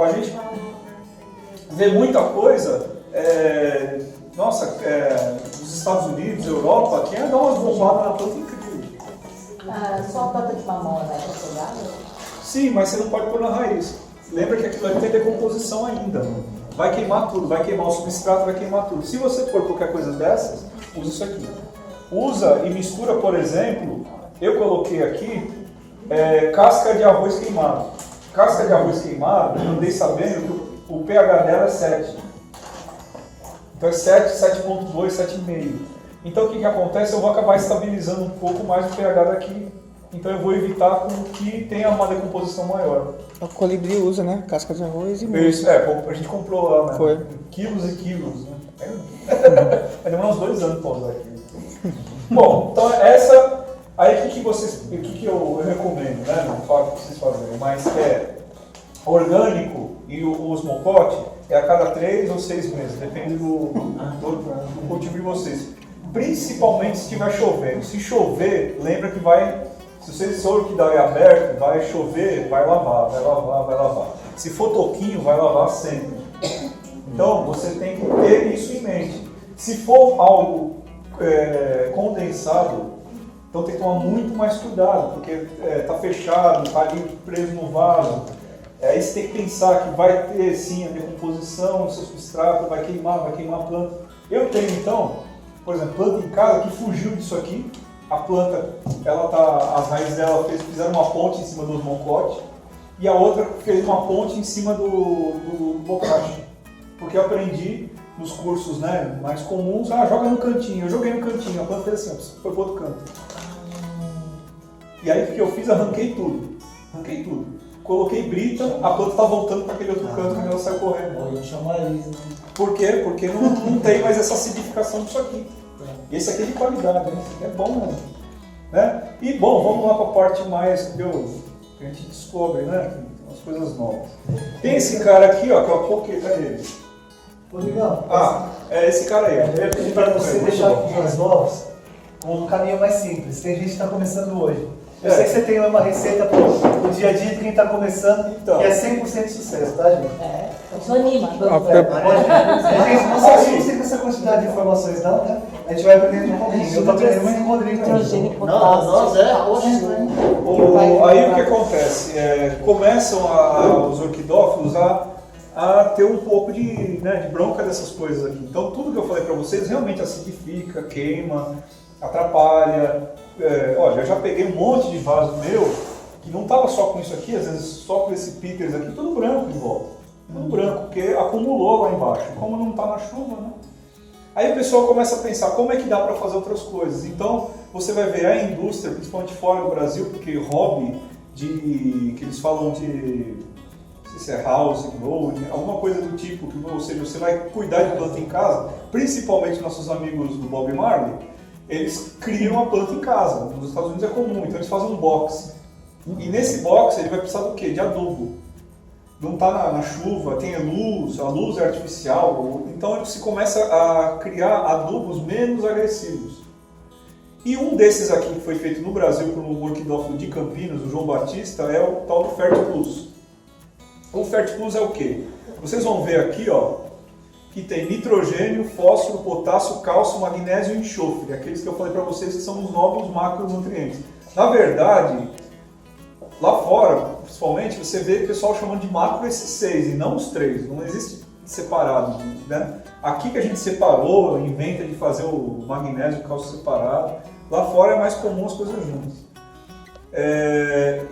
A gente vê muita coisa, nos Estados Unidos, Europa, quem dá umas bombadas na planta incrível. Só a planta de mamão vai pegar? Sim, mas você não pode pôr na raiz. Lembra que aquilo ali tem decomposição ainda. Vai queimar tudo, vai queimar o substrato, vai queimar tudo. Se você pôr qualquer coisa dessas, usa isso aqui. Usa e mistura, por exemplo, eu coloquei aqui casca de arroz queimado. Casca de arroz queimado, eu andei sabendo que o pH dela é 7. Então é 7, 7.2, 7,5. Então o que acontece? Eu vou acabar estabilizando um pouco mais o pH daqui. Então eu vou evitar com que tenha uma decomposição maior. O colibri usa, né? Casca de arroz e milho. Isso, a gente comprou lá, né? Foi. Quilos e quilos, né? Vai demorar uns 2 anos para usar aquilo. Bom, então essa... Aí o que eu recomendo, né? Não falo o que vocês fazerem, mas orgânico e o osmocote a cada 3 ou 6 meses, depende do cultivo de vocês. Principalmente se estiver chovendo. Se chover, lembra que se o sensor que dá é aberto, vai chover, vai lavar. Se for toquinho, vai lavar sempre. Então você tem que ter isso em mente. Se for algo condensado, então tem que tomar muito mais cuidado, porque está fechado, está ali preso no vaso. Aí você tem que pensar que vai ter sim a decomposição do seu substrato, vai queimar a planta. Eu tenho então, por exemplo, planta em casa que fugiu disso aqui. A planta, as raízes dela fizeram uma ponte em cima do osmocote e a outra fez uma ponte em cima do bocache. Porque eu aprendi nos cursos, né, mais comuns, joga no cantinho. Eu joguei no cantinho, a planta fez assim, foi pro outro canto. E aí o que eu fiz? Arranquei tudo. Coloquei brita, a planta está voltando para aquele outro canto quando ela sai correndo. Eu chamo a Elisa. Por quê? Porque não tem mais essa acidificação disso aqui. E esse aqui é de qualidade, né? Esse aqui é bom mesmo. Né? E bom, vamos lá para a parte mais que a gente descobre, né? Umas coisas novas. Tem esse cara aqui, ó, que é o Poké, cadê ele? Rodrigão. Esse cara aí. Eu ia pedir para você deixar com os mais novos um caminho mais simples. Tem gente que está começando hoje. Eu sei que você tem uma receita para o dia a dia de quem está começando, que é 100% de sucesso, tá, gente? Isso anima. Gente, não se assustem com essa quantidade de informações, não, né? A gente vai aprendendo um pouquinho. Eu tô aprendendo muito com o Rodrigo. Aí o que acontece? Começam os orquidófilos a ter um pouco de bronca dessas coisas aqui. Então tudo que eu falei para vocês realmente acidifica, queima, atrapalha. Olha, eu já peguei um monte de vaso meu que não estava só com isso aqui, às vezes só com esse Peters aqui, tudo branco de volta. Tudo branco, porque acumulou lá embaixo. Como não está na chuva, né? Aí o pessoal começa a pensar como é que dá para fazer outras coisas. Então você vai ver a indústria, principalmente fora do Brasil, porque hobby que eles falam de, não sei se é house growing, alguma coisa do tipo, ou seja, você vai cuidar de planta em casa, principalmente nossos amigos do Bob Marley, eles criam a planta em casa. Nos Estados Unidos é comum, então eles fazem um box. E nesse box ele vai precisar do quê? De adubo. Não está na chuva, tem luz, a luz é artificial, então se começa a criar adubos menos agressivos. E um desses aqui que foi feito no Brasil por um orquidófilo de Campinas, o João Batista, é o tal do Fertiplus. O Fertiplus é o quê? Vocês vão ver aqui, ó, que tem nitrogênio, fósforo, potássio, cálcio, magnésio e enxofre, aqueles que eu falei para vocês que são os novos macronutrientes. Na verdade, lá fora, principalmente, você vê o pessoal chamando de macro esses 6 e não os 3, não existe separado, né? Aqui que a gente separou, inventa de fazer o magnésio e o cálcio separado, lá fora é mais comum as coisas juntas.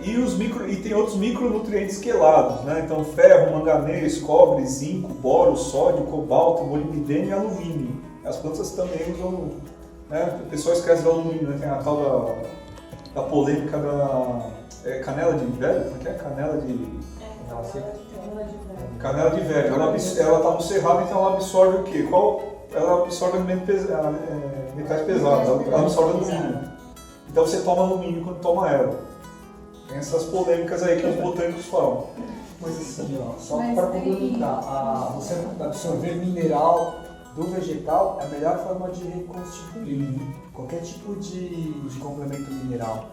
E tem outros micronutrientes quelados, né? Então ferro, manganês, cobre, zinco, boro, sódio, cobalto, molibdênio e alumínio. As plantas também usam, né? O pessoal esquece do alumínio, né? Tem a tal da polêmica da canela de velho, como é que é? Canela de velho. Ela está no cerrado, então ela absorve o quê? Ela absorve metais pesados, ela absorve alumínio. Então você toma alumínio quando toma ela. Tem essas polêmicas aí que os botânicos falam. Mas assim, ó, só para complementar, você absorver mineral do vegetal é a melhor forma de reconstituir qualquer tipo de complemento mineral.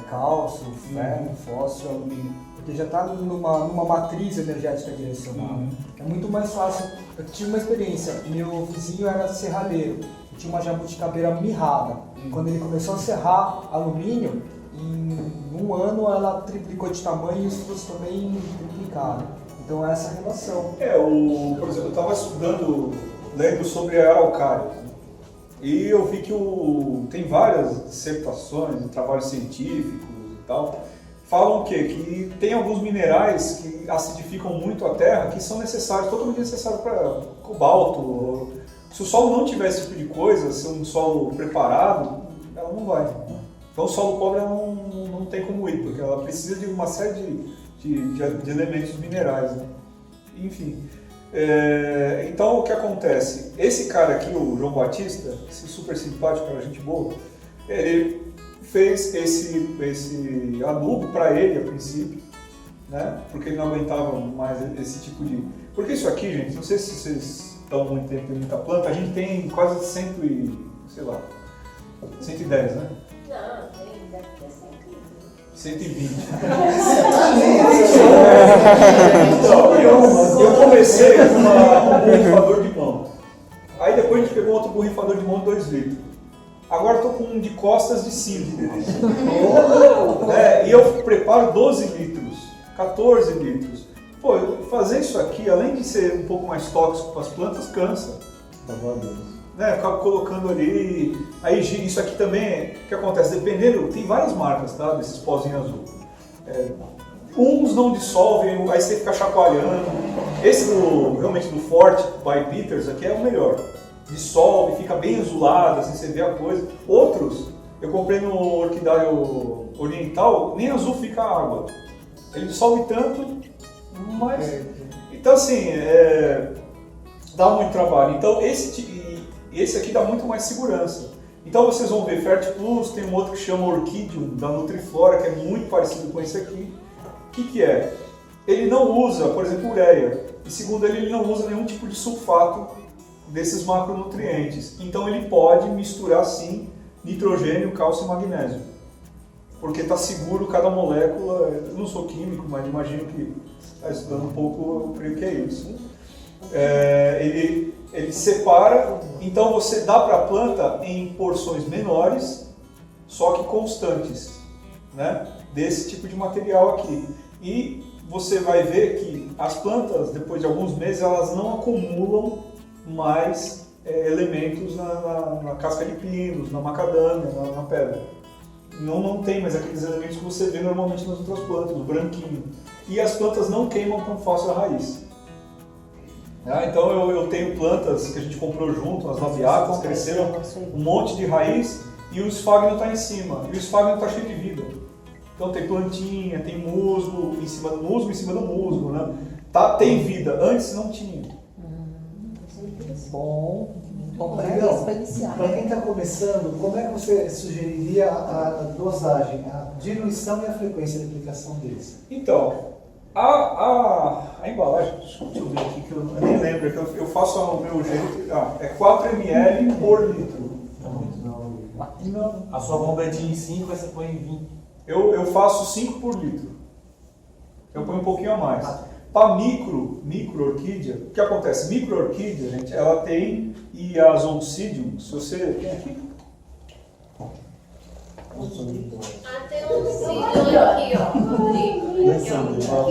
cálcio, ferro, fósforo, alumínio, porque já está numa matriz energética direcionada. É muito mais fácil. Eu tive uma experiência, meu vizinho era serralheiro, tinha uma jabuticabeira mirrada. Quando ele começou a serrar alumínio, em um ano ela triplicou de tamanho e os frutos também triplicaram. Então é essa relação. Por exemplo, eu estava lendo sobre a araucária, e eu vi que tem várias dissertações, trabalhos científicos e tal, falam o quê? Que tem alguns minerais que acidificam muito a terra, que são necessários, totalmente necessários para cobalto. Se o solo não tiver esse tipo de coisa, se é um solo preparado, ela não vai. Então o solo pobre ela não tem como ir, porque ela precisa de uma série de elementos minerais, né? Enfim. Então o que acontece? Esse cara aqui, o João Batista, esse super simpático, cara, gente boa, ele fez esse adubo para ele a princípio, né? Porque ele não aguentava mais esse tipo de... Porque isso aqui, gente, não sei se vocês estão muito tempo em muita planta, a gente tem quase 110, né? Não, deve ter 120. Então, eu comecei com um borrifador de mão. Aí depois a gente pegou outro borrifador de mão de 2 litros. Agora estou com um de costas de 5. E eu preparo 12 litros, 14 litros. Pô, fazer isso aqui, além de ser um pouco mais tóxico para as plantas, cansa. Né? Acabo colocando ali. Aí isso aqui também, o que acontece? Dependendo, tem várias marcas, tá? Desses pozinhos azul. Uns não dissolvem, aí você fica chacoalhando. Esse realmente do Forte by Peters aqui é o melhor. Dissolve, fica bem azulado, assim, você vê a coisa. Outros, eu comprei no Orquidário Oriental, nem azul fica a água. Ele dissolve tanto, mas... Então assim, dá muito trabalho. Então esse aqui dá muito mais segurança. Então vocês vão ver Fertiplus, tem um outro que chama Orchidium, da Nutriflora, que é muito parecido com esse aqui. O que é? Ele não usa, por exemplo, ureia. E segundo ele não usa nenhum tipo de sulfato desses macronutrientes. Então ele pode misturar sim nitrogênio, cálcio e magnésio. Porque está seguro cada molécula. Eu não sou químico, mas imagino que está estudando um pouco, eu creio que é isso. Ele separa, então você dá para a planta em porções menores, só que constantes, né? Desse tipo de material aqui. E você vai ver que as plantas, depois de alguns meses, elas não acumulam mais elementos na casca de pinos, na macadâmia, na pedra. Não tem mais aqueles elementos que você vê normalmente nas outras plantas, o branquinho. E as plantas não queimam tão fácil a raiz. Então eu tenho plantas que a gente comprou junto, as labiatas, cresceram um monte de raiz e o esfagno está em cima. E o esfagno está cheio de vida. Então tem plantinha, tem musgo em cima do musgo, né? Tem vida, antes não tinha. Bom para Legal. iniciar. Para quem está começando, como é que você sugeriria a dosagem, a diluição e a frequência de aplicação deles? Então, a embalagem, deixa eu ver aqui que eu nem lembro, que eu faço ao meu jeito, é 4 ml por litro. Não. A sua bomba é de 5, você põe em 20. Eu faço 5 por litro. Eu ponho um pouquinho a mais. Para micro orquídea, o que acontece? Micro orquídea, gente, ela tem e as oncidium, se você tem aqui. Tem um cílio aqui, ó, Rodrigo. Aqui,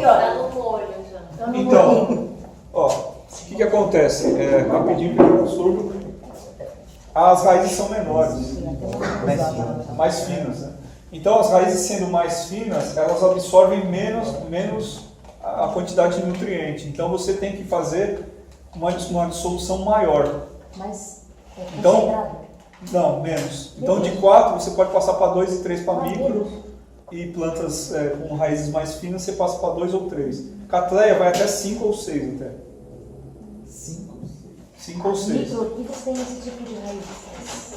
ó, tá no molho já. Então, ó, o que acontece? Rapidinho, porque eu surdo. As raízes são menores, mais finas, né? Então, as raízes sendo mais finas, elas absorvem menos a quantidade de nutriente. Então, você tem que fazer uma dissolução maior. Mas Então, concentrado. Não, menos. Então, de 4, você pode passar para 2 e 3 para micro. E plantas com raízes mais finas, você passa para 2 ou 3. Catleia vai até 5 ou 6 até. 5 ou 6. Micro-orquídeas tem esse tipo de raiz.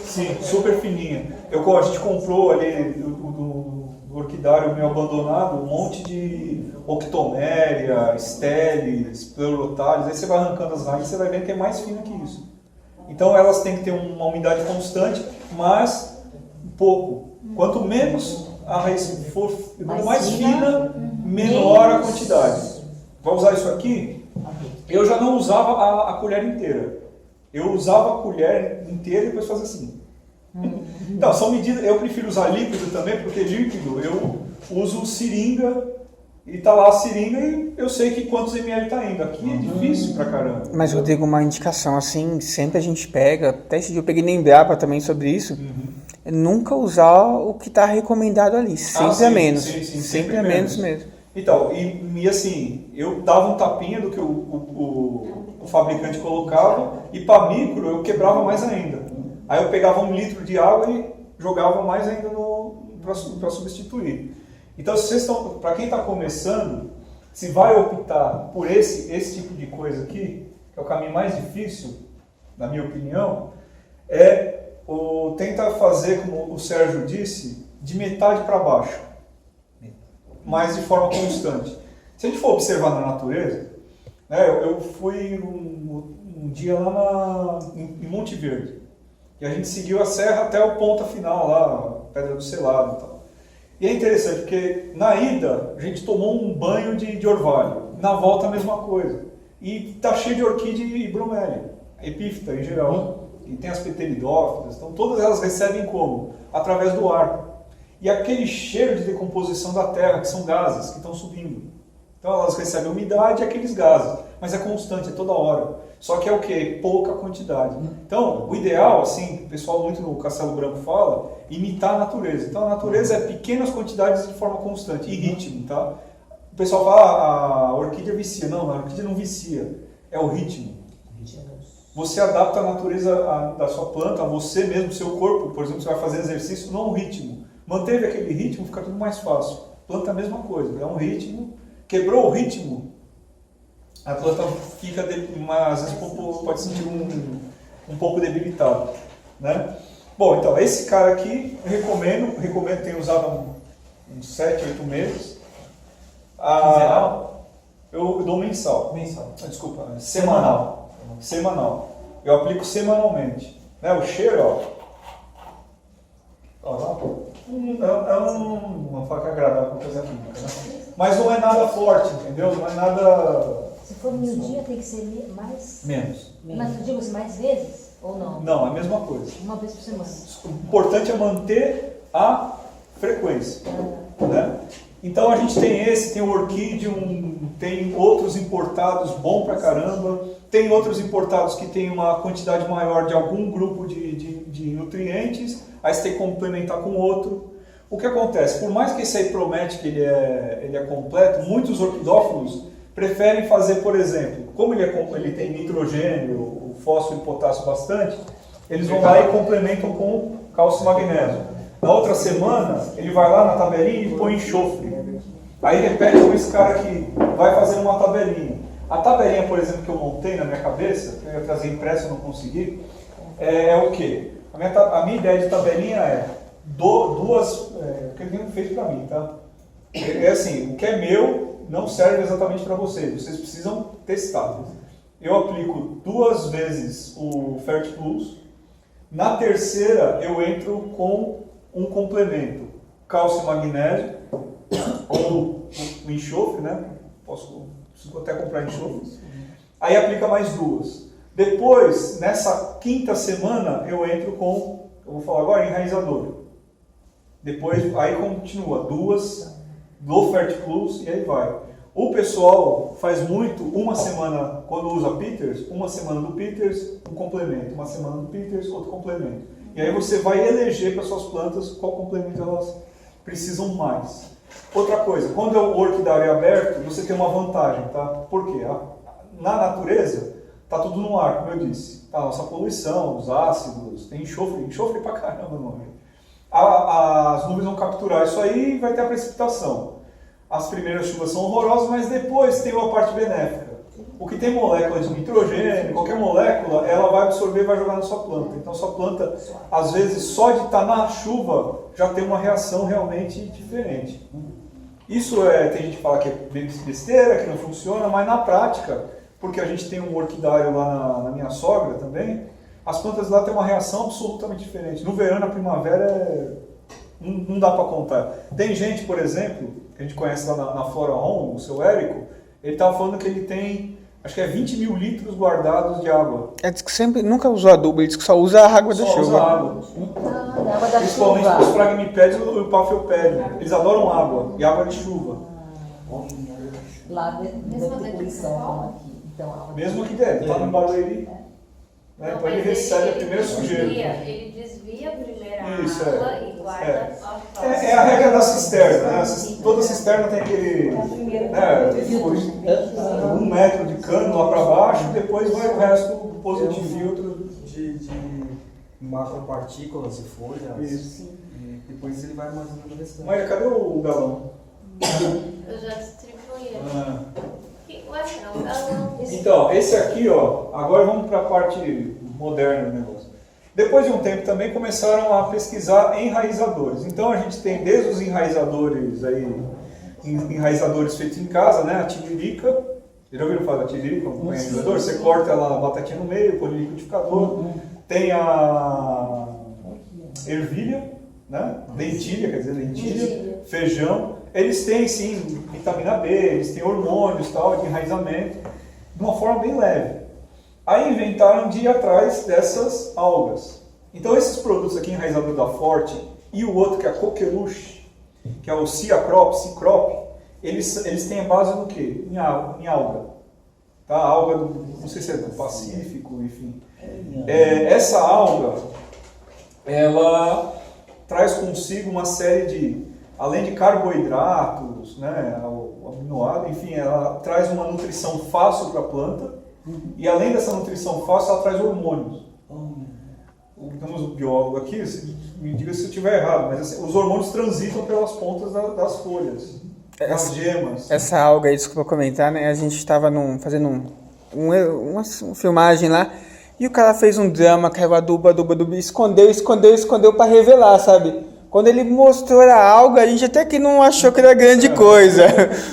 Sim, super fininha. A gente comprou ali do orquidário meio abandonado um monte de octoméria, stelis, pleurotales. Aí você vai arrancando as raízes, você vai vendo que é mais fina que isso. Então elas têm que ter uma umidade constante, mas pouco. Quanto menos a raiz for Mais mais fina, fina, menor a menos. quantidade. Vai usar isso aqui? Eu já não usava a colher inteira. Eu usava a colher inteira e depois fazia assim. Então, são medidas. Eu prefiro usar líquido também, porque líquido eu uso seringa e tá lá a seringa e eu sei que quantos ml tá indo. Aqui é difícil pra caramba. Mas, Rodrigo, uma indicação assim, sempre a gente pega, até esse dia eu peguei na Embrapa também sobre isso, é nunca usar o que está recomendado ali, sempre sim, é menos, sim, sempre é menos mesmo. Então, e assim, eu dava um tapinha do que o fabricante colocava e para micro eu quebrava mais ainda. Aí eu pegava 1 litro de água e jogava mais ainda para substituir. Então, se vocês estão, para quem está começando, se vai optar por esse tipo de coisa aqui, que é o caminho mais difícil, na minha opinião, tenta fazer, como o Sérgio disse, de metade para baixo, mas de forma constante. Se a gente for observar na natureza, né, eu fui um dia lá em Monte Verde, e a gente seguiu a serra até o ponta final lá, Pedra do Selado e tal. E é interessante, porque na ida a gente tomou um banho de orvalho, na volta a mesma coisa. E tá cheio de orquídea e bromélia, epífita em geral. E tem as pteridófitas, então todas elas recebem como? Através do ar. E aquele cheiro de decomposição da terra, que são gases que estão subindo. Então elas recebem umidade e aqueles gases, mas é constante, é toda hora. Só que é o quê? Pouca quantidade. Então, o ideal, assim, o pessoal muito no Castelo Branco fala, imitar a natureza. Então a natureza é pequenas quantidades de forma constante, e ritmo, tá? O pessoal fala, a orquídea vicia. Não, a orquídea não vicia, é o ritmo. Você adapta a natureza da sua planta, a você mesmo, seu corpo, por exemplo, você vai fazer exercício, não um ritmo. Manteve aquele ritmo, fica tudo mais fácil. Planta é a mesma coisa, é um ritmo. Quebrou o ritmo, a planta fica, às vezes pode sentir um pouco debilitado, né? Bom, então, esse cara aqui, eu recomendo, tenho usado há uns 7, 8 meses. Quinzenal? Eu dou mensal. Mensal. Desculpa, semanal. Semanal. Eu aplico semanalmente. Né? O cheiro, é uma faca agradável para fazer a química, né? Mas não é nada forte, entendeu? Não é nada... Se for no dia, tem que ser mais... Menos. Mas eu digo assim, mais vezes ou não? Não, é a mesma coisa. Uma vez por semana. O importante é manter a frequência. Né? Então a gente tem tem o Orchidium, tem outros importados bom pra caramba, tem outros importados que tem uma quantidade maior de algum grupo de nutrientes, aí você tem que complementar com outro. O que acontece? Por mais que esse aí promete que ele é completo, muitos orquidófilos preferem fazer, por exemplo, como ele tem nitrogênio, o fósforo e potássio bastante, eles vão lá e complementam com cálcio e magnésio. Na outra semana, ele vai lá na tabelinha e põe enxofre. Aí repete com esse cara aqui, vai fazendo uma tabelinha. A tabelinha, por exemplo, que eu montei na minha cabeça, que eu ia trazer impresso e não consegui, é o quê? A minha ideia de tabelinha é que ele fez para mim, tá? É assim, o que é meu não serve exatamente para vocês precisam testar. Eu aplico 2 vezes o Fertilus, na terceira eu entro com um complemento, cálcio e magnésio, ou o enxofre, né? Posso até comprar enxofre. Aí aplica mais 2. Depois, nessa 5ª semana, eu entro com, eu vou falar agora, enraizador. Depois, aí continua, 2 do Fertilus e aí vai. O pessoal faz muito, uma semana, quando usa Peters, uma semana do Peters, um complemento. Uma semana do Peters, outro complemento. E aí você vai eleger para suas plantas qual complemento elas precisam mais. Outra coisa, quando é o orquidário aberto, você tem uma vantagem, tá? Por quê? Na natureza, tá tudo no ar, como eu disse. Tá a nossa poluição, os ácidos, tem enxofre pra caramba no meio. As nuvens vão capturar isso aí e vai ter a precipitação. As primeiras chuvas são horrorosas, mas depois tem uma parte benéfica. O que tem molécula de nitrogênio, qualquer molécula, ela vai absorver e vai jogar na sua planta. Então, sua planta, às vezes, só de estar na chuva, já tem uma reação realmente diferente. Isso tem gente que fala que é besteira, que não funciona, mas na prática, porque a gente tem um orquidário lá na minha sogra também, as plantas lá têm uma reação absolutamente diferente. No verão, na primavera, Não dá para contar. Tem gente, por exemplo, que a gente conhece lá na Flora Home, o seu Érico, ele estava falando que ele tem, acho que é 20 mil litros guardados de água. Ele diz que sempre, nunca usou adubo, ele diz que só usa a água da Só chuva. usa água. Ah, água da Principalmente chuva. os fragmipédios e o pafiopédio. Eles adoram água, e água de chuva. Lá dentro da poluição, como aqui. Então, água da Mesmo que dentro, tá no Barueri. Né? Então ele recebe a primeira sujeira. Ele desvia a primeira Isso, água é. e guarda É. a próxima. É a regra da cisterna, né? Toda cisterna tem aquele, né, 1 metro de cano lá para baixo, depois vai o resto positivo. Filtro de macropartículas e folhas. Isso. E depois ele vai armazenando o restante. Maria, cadê o galão? Eu já distribuí. Ah. Ué, não, galão. Então, esse aqui, ó, agora vamos para a parte moderna do negócio. Depois de um tempo também começaram a pesquisar enraizadores. Então a gente tem desde os enraizadores aí, enraizadores feitos em casa, né? A tiririca. Já ouviram falar da tiririca como enraizador? Você corta ela a batatinha no meio, põe no liquidificador. Tem a ervilha, né? Lentilha, quer dizer, lentilha, feijão. Eles têm sim vitamina B, eles têm hormônios tal, de enraizamento, de uma forma bem leve. Aí inventaram de ir atrás dessas algas. Então esses produtos aqui, enraizador da Forte, e o outro que é a Coqueluche, que é o Cicrop, eles têm a base no quê? Em alga. Tá? A alga não sei se é do Pacífico, enfim. Essa alga, ela traz consigo uma série de, além de carboidratos, né, o aminoácido, enfim, ela traz uma nutrição fácil para a planta. E além dessa nutrição fácil, ela traz hormônios. Temos um biólogo aqui, me diga se eu estiver errado, mas assim, os hormônios transitam pelas pontas das folhas, das gemas. Essa alga aí, desculpa comentar, né? A gente estava fazendo uma filmagem lá e o cara fez um drama, caiu adubo, escondeu para revelar, sabe? Quando ele mostrou a alga, a gente até que não achou que era grande coisa,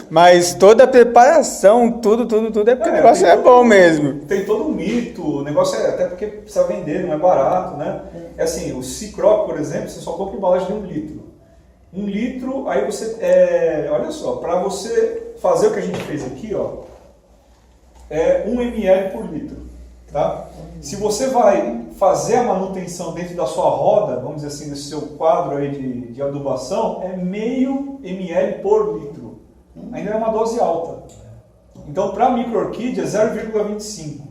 mas toda a preparação, tudo é porque o negócio é bom mesmo. Tem todo um mito, o negócio é até porque precisa vender, não é barato, né? É assim, o Cicrop, por exemplo, você só compra embalagem de 1 litro. 1 litro, aí você, olha só, para você fazer o que a gente fez aqui, ó, é 1 ml por litro, tá? Se você vai fazer a manutenção dentro da sua roda, vamos dizer assim, desse seu quadro aí de adubação, é meio ml por litro. Ainda é uma dose alta. Então, para micro-orquídea, é 0,25.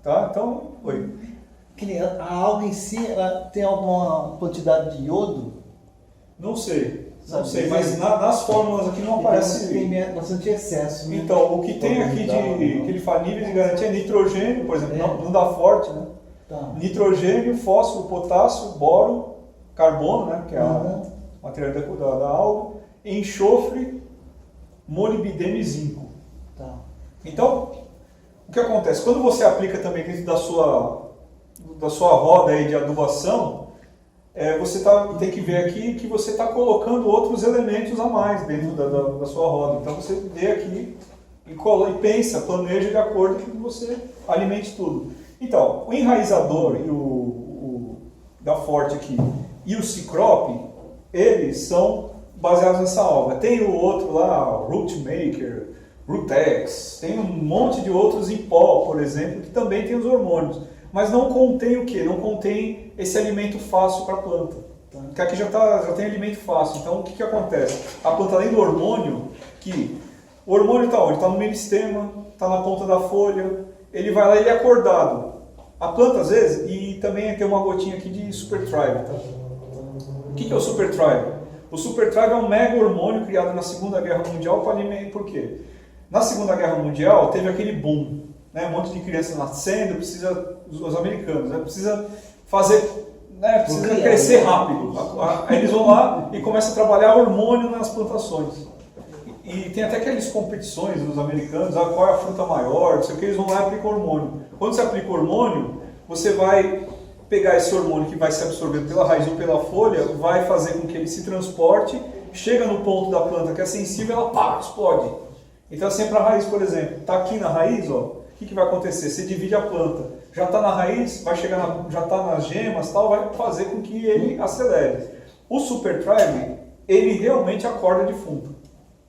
Tá? Então, oi. A alga em si, ela tem alguma quantidade de iodo? Não sei, mas nas fórmulas aqui não aparece. Tem bastante excesso. Né? Então, o que tem aqui que ele fala nível de garantia é nitrogênio, por exemplo, não dá forte, né? Tá. Nitrogênio, fósforo, potássio, boro, carbono, né? Que é a matéria da alga, enxofre, molibdênio e zinco. Tá. Então, o que acontece? Quando você aplica também dentro da sua roda aí de adubação, você tem que ver aqui que você está colocando outros elementos a mais dentro da sua roda. Então você vê aqui e pensa, planeja de acordo com que você alimente tudo. Então, o enraizador e o da Forte aqui e o Cicrop, eles são baseados nessa alga. Tem o outro lá, Rootmaker, Rootex, tem um monte de outros em pó, por exemplo, que também tem os hormônios. Mas não contém o quê? Não contém esse alimento fácil para a planta. Porque aqui já tem alimento fácil. Então o que acontece? A planta, além do hormônio, o hormônio está onde? Está no meristema, está na ponta da folha, ele vai lá e ele é acordado. A planta às vezes, e também tem uma gotinha aqui de Super Thrive. Tá? O que é o Super Thrive? O Super Thrive é um mega hormônio criado na Segunda Guerra Mundial para alimentar. Por quê? Na Segunda Guerra Mundial teve aquele boom. Né, um monte de crianças nascendo, os americanos, né, precisa crescer rápido. Aí eles vão lá e começam a trabalhar hormônio nas plantações. E tem até aquelas competições dos americanos, qual é a fruta maior, não sei o que, eles vão lá e aplicam hormônio. Quando você aplica hormônio, você vai pegar esse hormônio que vai ser absorvido pela raiz ou pela folha, vai fazer com que ele se transporte, chega no ponto da planta que é sensível, ela explode. Então assim, para a raiz, por exemplo, está aqui na raiz, ó. O que vai acontecer? Você divide a planta, já está na raiz, vai chegar já está nas gemas, tal, vai fazer com que ele acelere. O Super Thrive, ele realmente acorda defunto.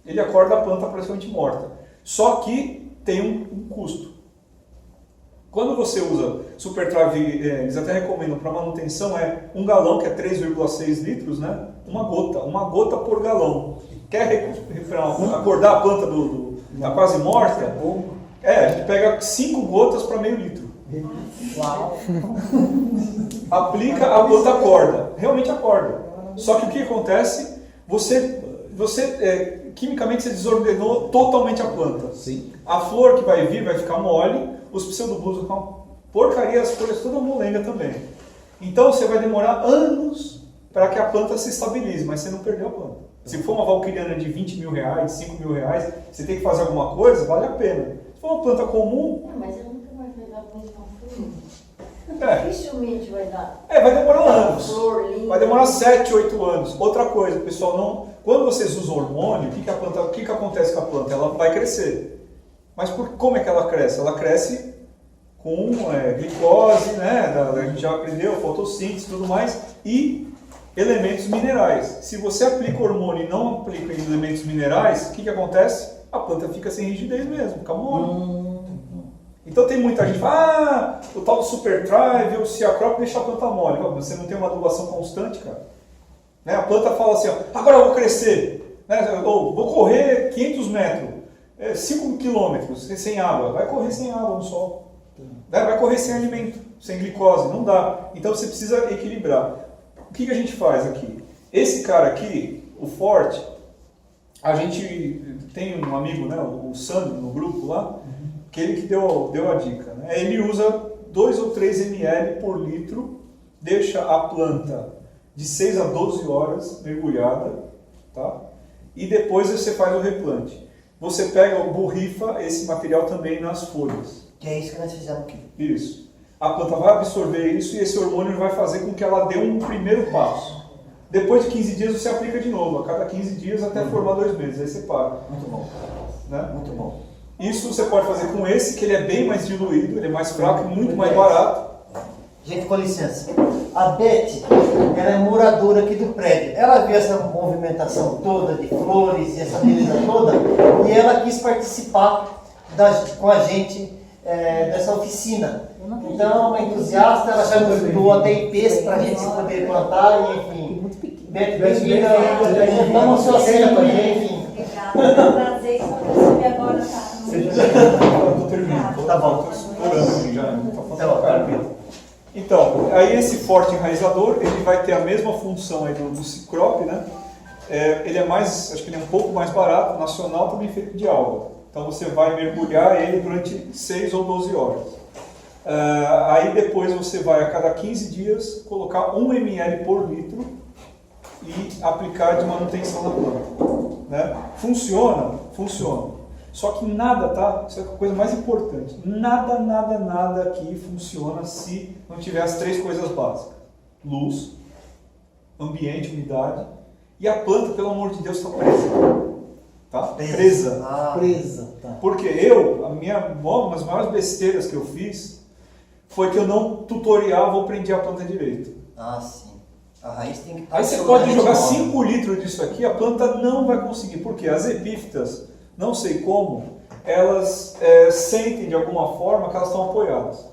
Ele acorda a planta praticamente morta. Só que tem um custo. Quando você usa Super Thrive, eles até recomendam para manutenção, um galão, que é 3,6 litros, né? Uma gota por galão. Quer acordar a planta tá quase morta? A gente pega 5 gotas para meio litro. Uau. Aplica, a planta acorda. Realmente acorda. Só que o que acontece? Você quimicamente você desordenou totalmente a planta. Sim. A flor que vai vir vai ficar mole, os pseudobulbos vão ficar uma porcaria, as folhas toda molenga também. Então você vai demorar anos para que a planta se estabilize, mas você não perdeu a planta. Se for uma valquiriana de 20 mil reais, 5 mil reais, você tem que fazer alguma coisa, vale a pena. Se for uma planta comum... Mas eu nunca mais vai dar muito fruto. É. Dificilmente vai dar. Vai demorar anos. Flor linda. Vai demorar 7, 8 anos. Outra coisa, pessoal, quando vocês usam hormônio, o que acontece com a planta? Ela vai crescer. Mas como é que ela cresce? Ela cresce com glicose, né? A gente já aprendeu, fotossíntese e tudo mais, e elementos minerais. Se você aplica hormônio e não aplica elementos minerais, o que acontece? A planta fica sem rigidez mesmo, fica mole. Então tem muita gente que fala, o tal do Super Thrive, o Ciacrop deixa a planta mole. Você não tem uma adubação constante, cara. Né? A planta fala assim, agora eu vou crescer, né? Vou correr 500 metros, 5 quilômetros sem água. Vai correr sem água no sol. Né? Vai correr sem alimento, sem glicose, não dá. Então você precisa equilibrar. O que a gente faz aqui? Esse cara aqui, o Forte, a gente tem um amigo, né, o Sandro, no grupo lá, que ele que deu a dica. Né? Ele usa 2 ou 3 ml por litro, deixa a planta de 6 a 12 horas mergulhada, tá? E depois você faz o replante. Você pega, borrifa esse material também nas folhas. Que é isso que nós fizemos aqui. Isso. A planta vai absorver isso e esse hormônio vai fazer com que ela dê um primeiro passo. Depois de 15 dias você aplica de novo, a cada 15 dias até formar 2 meses, aí você para. Muito bom. Né? Muito bom. Isso você pode fazer com esse, que ele é bem mais diluído, ele é mais fraco e muito mais barato. Gente, com licença. A Beth, ela é moradora aqui do prédio. Ela viu essa movimentação toda de flores e essa beleza toda e ela quis participar com a gente dessa oficina. Então, é uma entusiasta, ela já nos doou até IPs para a gente poder plantar e, enfim. Beth, bem-vinda. Vamos sua cena com a gente, enfim. Obrigada, prazer em saber agora, tá? Eu tô terminando. Tá bom. Tô explorando aqui já. Tá faltando carpeta. Então, aí esse forte enraizador, ele vai ter a mesma função aí do Cicrop, né? Ele é mais, acho que ele é um pouco mais barato, nacional, também feito de alga. Então você vai mergulhar ele durante 6 ou 12 horas. Aí depois você vai a cada 15 dias colocar 1 ml por litro e aplicar de manutenção na planta. Né? Funciona? Funciona. Só que nada, tá? Isso é a coisa mais importante. Nada aqui funciona se não tiver as 3 coisas básicas. Luz, ambiente, umidade e a planta, pelo amor de Deus, está presa. Tá? Presa. Presa. Tá. Porque uma das maiores besteiras que eu fiz foi que eu não tutoriava ou prendia a planta direito. Ah, sim. A raiz tem que estar. Aí você pode jogar 5 litros disso aqui, a planta não vai conseguir. Por quê? As epífitas, não sei como, elas sentem de alguma forma que elas estão apoiadas.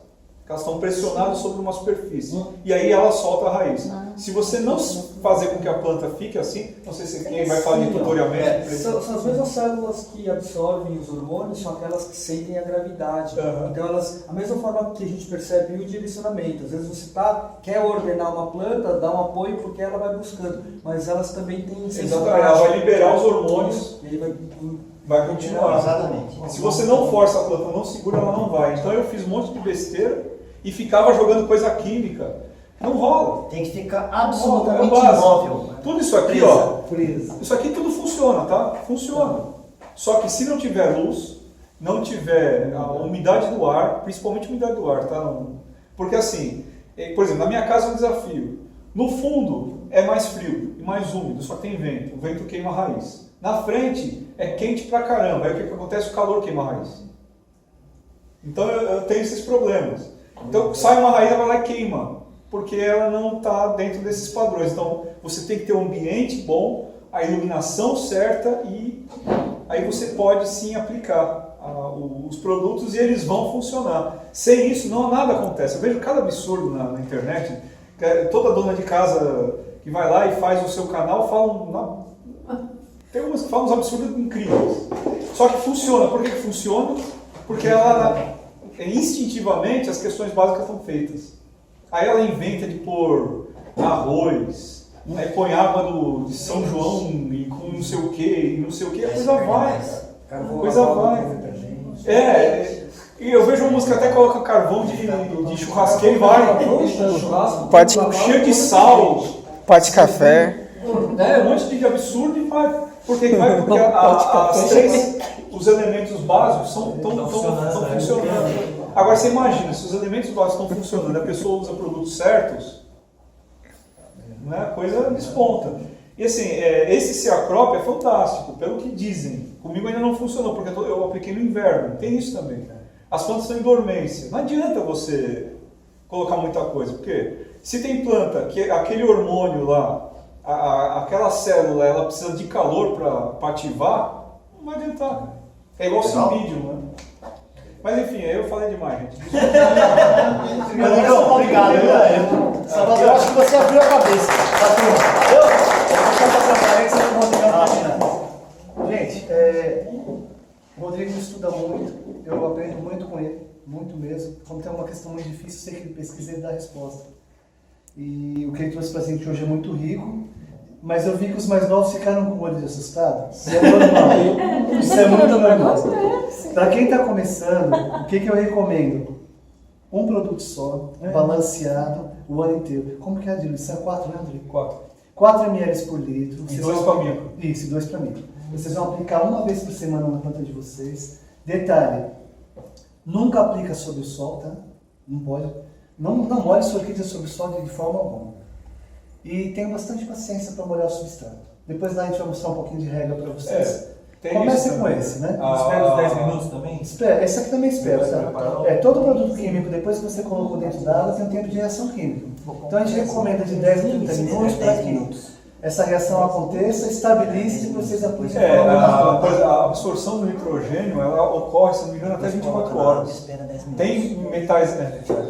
Que elas estão pressionadas sobre uma superfície. E aí ela solta a raiz. Se você não fazer com que a planta fique assim, não sei se quem vai falar de tutoriamento. São as mesmas células que absorvem os hormônios, são aquelas que sentem a gravidade. Uhum. Então a mesma forma que a gente percebe o direcionamento. Às vezes você quer ordenar uma planta, dá um apoio porque ela vai buscando, mas elas também têm Exatamente, ela vai liberar os hormônios. E aí vai continuar. Exatamente. Se você não força a planta, não segura, ela não vai. Então eu fiz um monte de besteira e ficava jogando coisa química. Não rola. Tem que ficar É absolutamente básico. imóvel. Tudo isso aqui, Presa. isso aqui tudo funciona, tá? Funciona. Só que se não tiver luz, não tiver a umidade do ar, principalmente a umidade do ar, tá? Porque assim, por exemplo, na minha casa é um desafio. No fundo é mais frio e mais úmido, só que tem vento. O vento queima a raiz. Na frente é quente pra caramba. Aí o que acontece? O calor queima a raiz. Então eu tenho esses problemas. Então sai uma raiz, ela vai lá e queima. porque ela não está dentro desses padrões. Então, você tem que ter um ambiente bom, a iluminação certa e aí você pode sim aplicar os produtos e eles vão funcionar. Sem isso, nada acontece. Eu vejo cada absurdo na internet. Toda dona de casa que vai lá e faz o seu canal tem umas que falam uns absurdos incríveis. Só que funciona. Por que funciona? Porque instintivamente as questões básicas estão feitas. Aí ela inventa de pôr arroz, aí põe água de São João e com não sei o que, a coisa vai. A coisa vai. E eu vejo uma música que até coloca carvão de churrasqueiro e vai. Cheio de sal. Pote de café. Um monte de absurdo e vai. Por que vai? Porque os elementos básicos estão funcionando. Agora você imagina, se os elementos básicos estão funcionando e a pessoa usa produtos certos, né, a coisa desponta. E assim, esse Ceacrop é fantástico, pelo que dizem. Comigo ainda não funcionou, porque eu apliquei no inverno, tem isso também. As plantas estão em dormência. Não adianta você colocar muita coisa, porque se tem planta que aquele hormônio lá, aquela célula, ela precisa de calor para ativar, não vai adiantar. É igual cimbídio, né? Mas enfim, eu falei demais, gente. Obrigado. Salvador, eu acho que você abriu a cabeça. Gente, o Rodrigo estuda muito, eu aprendo muito com ele, muito mesmo. Como tem uma questão muito difícil, eu sei que ele pesquisa e dá resposta. E o que ele trouxe para a gente hoje é muito rico. Mas eu vi que os mais novos ficaram com o olho de assustado. Isso é normal. Isso é muito normal. Para quem está começando, o que eu recomendo? Um produto só, balanceado, o ano inteiro. Como que é a diluição? 4, né, Rodrigo? 4 ml por litro. E 2 para mim. Isso, 2 para mim. Vocês vão aplicar uma vez por semana na planta de vocês. Detalhe, nunca aplica sob o sol, tá? Não pode. Não molhe sua orquídea sob o sol de forma alguma. E tenha bastante paciência para molhar o substrato. Depois lá a gente vai mostrar um pouquinho de regra para vocês. Comece com esse, né? Espera os 10 minutos também? Espera, esse aqui também espera, tá? Todo produto químico, depois que você colocou dentro da água, tem um tempo de reação química. Então a gente recomenda de 10 a 30 minutos para que essa reação aconteça, estabilize e vocês apliquem. A absorção do nitrogênio, ela ocorre, se não me engano, até 24 horas. Tem